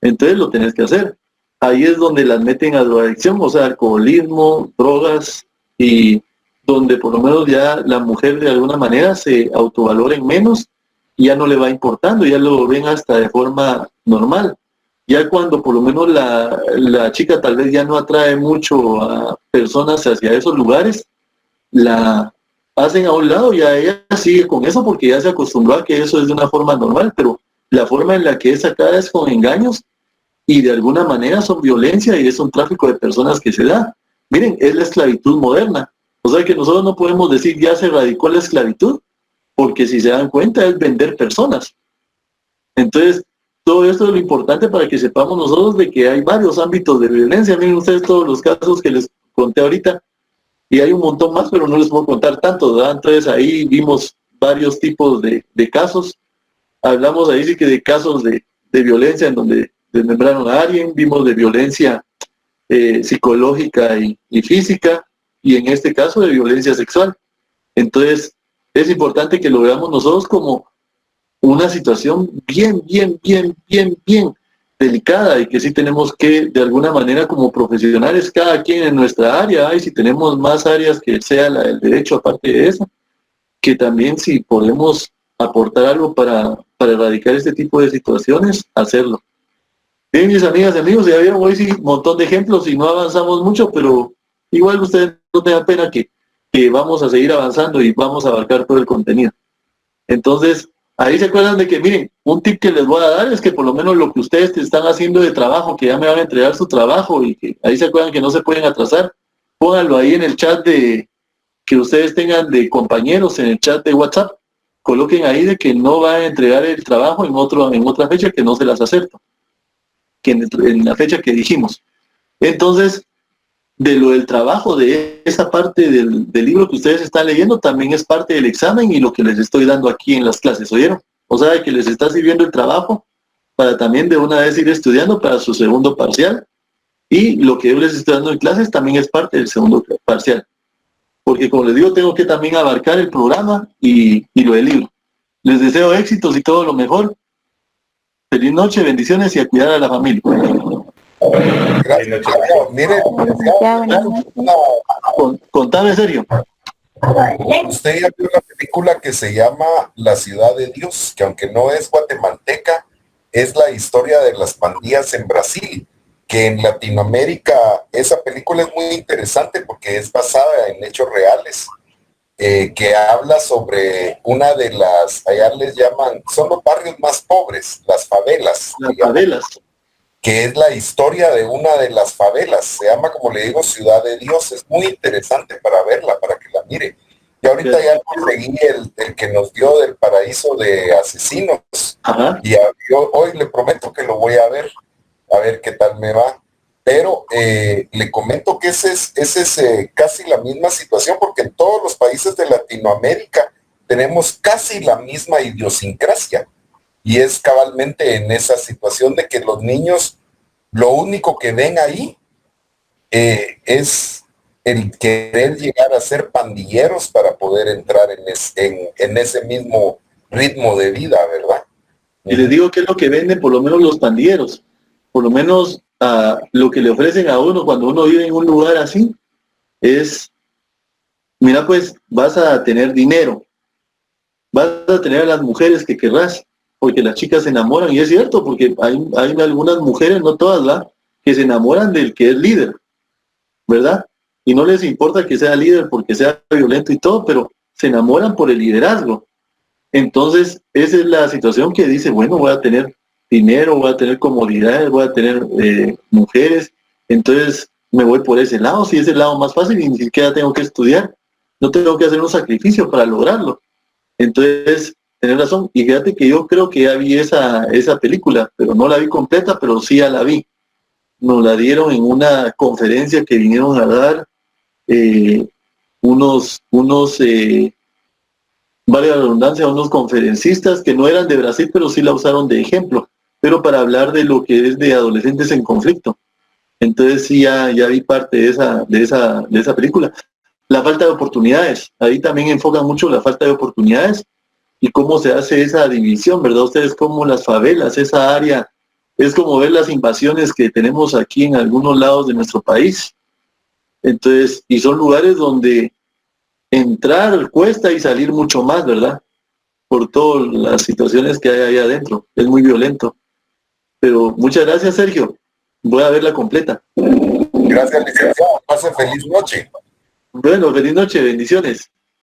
Entonces lo tenés que hacer. Ahí es donde las meten a drogadicción, o sea, alcoholismo, drogas, y donde por lo menos ya la mujer de alguna manera se autovaloren menos y ya no le va importando, ya lo ven hasta de forma normal. Ya cuando por lo menos la chica tal vez ya no atrae mucho a personas hacia esos lugares, la hacen a un lado y a ella sigue con eso porque ya se acostumbró a que eso es de una forma normal, pero la forma en la que es sacada es con engaños y de alguna manera son violencia y es un tráfico de personas que se da. Miren, es la esclavitud moderna. O sea que nosotros no podemos decir ya se erradicó la esclavitud, porque si se dan cuenta es vender personas. Entonces, todo esto es lo importante para que sepamos nosotros de que hay varios ámbitos de violencia. Miren ustedes todos los casos que les conté ahorita, y hay un montón más, pero no les puedo contar tanto, ¿verdad? Entonces ahí vimos varios tipos de casos. Hablamos ahí sí que de casos de violencia en donde desmembraron a alguien, vimos de violencia psicológica y física, y en este caso de violencia sexual. Entonces es importante que lo veamos nosotros como una situación bien delicada, y que sí tenemos que, de alguna manera, como profesionales, cada quien en nuestra área, y si tenemos más áreas que sea la del derecho aparte de esa, que también si podemos aportar algo para erradicar este tipo de situaciones, hacerlo. Bien, mis amigas y amigos, ya vieron hoy sí un montón de ejemplos y no avanzamos mucho, pero igual ustedes no tengan pena que vamos a seguir avanzando y vamos a abarcar todo el contenido. Entonces, ahí se acuerdan de que, miren, un tip que les voy a dar es que por lo menos lo que ustedes están haciendo de trabajo, que ya me van a entregar su trabajo y que ahí se acuerdan que no se pueden atrasar, pónganlo ahí en el chat que ustedes tengan de compañeros, en el chat de WhatsApp, coloquen ahí de que no van a entregar el trabajo en otra fecha, que no se las acepto, que en la fecha que dijimos. Entonces, de lo del trabajo, de esa parte del libro que ustedes están leyendo, también es parte del examen y lo que les estoy dando aquí en las clases, ¿oyeron? O sea, que les está sirviendo el trabajo para también de una vez ir estudiando para su segundo parcial, y lo que yo les estoy dando en clases también es parte del segundo parcial. Porque como les digo, tengo que también abarcar el programa y lo del libro. Les deseo éxitos y todo lo mejor. Feliz noche, bendiciones y a cuidar a la familia. Gracias. Mire, Contame, Sergio. usted ya vio una película que se llama La Ciudad de Dios, que aunque no es guatemalteca, es la historia de las pandillas en Brasil, que en Latinoamérica esa película es muy interesante porque es basada en hechos reales. que habla sobre una de las, allá les llaman, son los barrios más pobres, las favelas. Las favelas. Que es la historia de una de las favelas. Se llama, como le digo, Ciudad de Dios. Es muy interesante para verla, para que la mire. Y ahorita ya conseguí el que nos dio del paraíso de asesinos. Ajá. Y yo hoy le prometo que lo voy a ver qué tal me va. Pero le comento que ese es casi la misma situación, porque en todos los países de Latinoamérica tenemos casi la misma idiosincrasia. Y es cabalmente en esa situación de que los niños, lo único que ven ahí es el querer llegar a ser pandilleros para poder entrar en ese mismo ritmo de vida, ¿verdad? Y les digo que es lo que venden por lo menos los pandilleros. Por lo menos lo que le ofrecen a uno cuando uno vive en un lugar así es, mira, pues vas a tener dinero, vas a tener a las mujeres que querrás, porque las chicas se enamoran, y es cierto, porque hay algunas mujeres, no todas, ¿verdad?, que se enamoran del que es líder, ¿verdad? Y no les importa que sea líder porque sea violento y todo, pero se enamoran por el liderazgo. Entonces, esa es la situación que dice, bueno, voy a tener dinero, voy a tener comodidades, voy a tener mujeres, entonces me voy por ese lado, si es el lado más fácil y ni siquiera tengo que estudiar, no tengo que hacer un sacrificio para lograrlo. Entonces, tenés razón, y fíjate que yo creo que ya vi esa película, pero no la vi completa, pero sí ya la vi. Nos la dieron en una conferencia que vinieron a dar vale la redundancia, unos conferencistas que no eran de Brasil, pero sí la usaron de ejemplo, pero para hablar de lo que es de adolescentes en conflicto. Entonces sí, ya vi parte de esa película. La falta de oportunidades, ahí también enfocan mucho la falta de oportunidades y cómo se hace esa división, ¿verdad? Ustedes como las favelas, esa área, es como ver las invasiones que tenemos aquí en algunos lados de nuestro país. Entonces, y son lugares donde entrar cuesta y salir mucho más, ¿verdad? Por todas las situaciones que hay ahí adentro. Es muy violento. Pero muchas gracias, Sergio. Voy a verla completa. Gracias, licenciado. Pase feliz noche. Bueno, feliz noche. Bendiciones.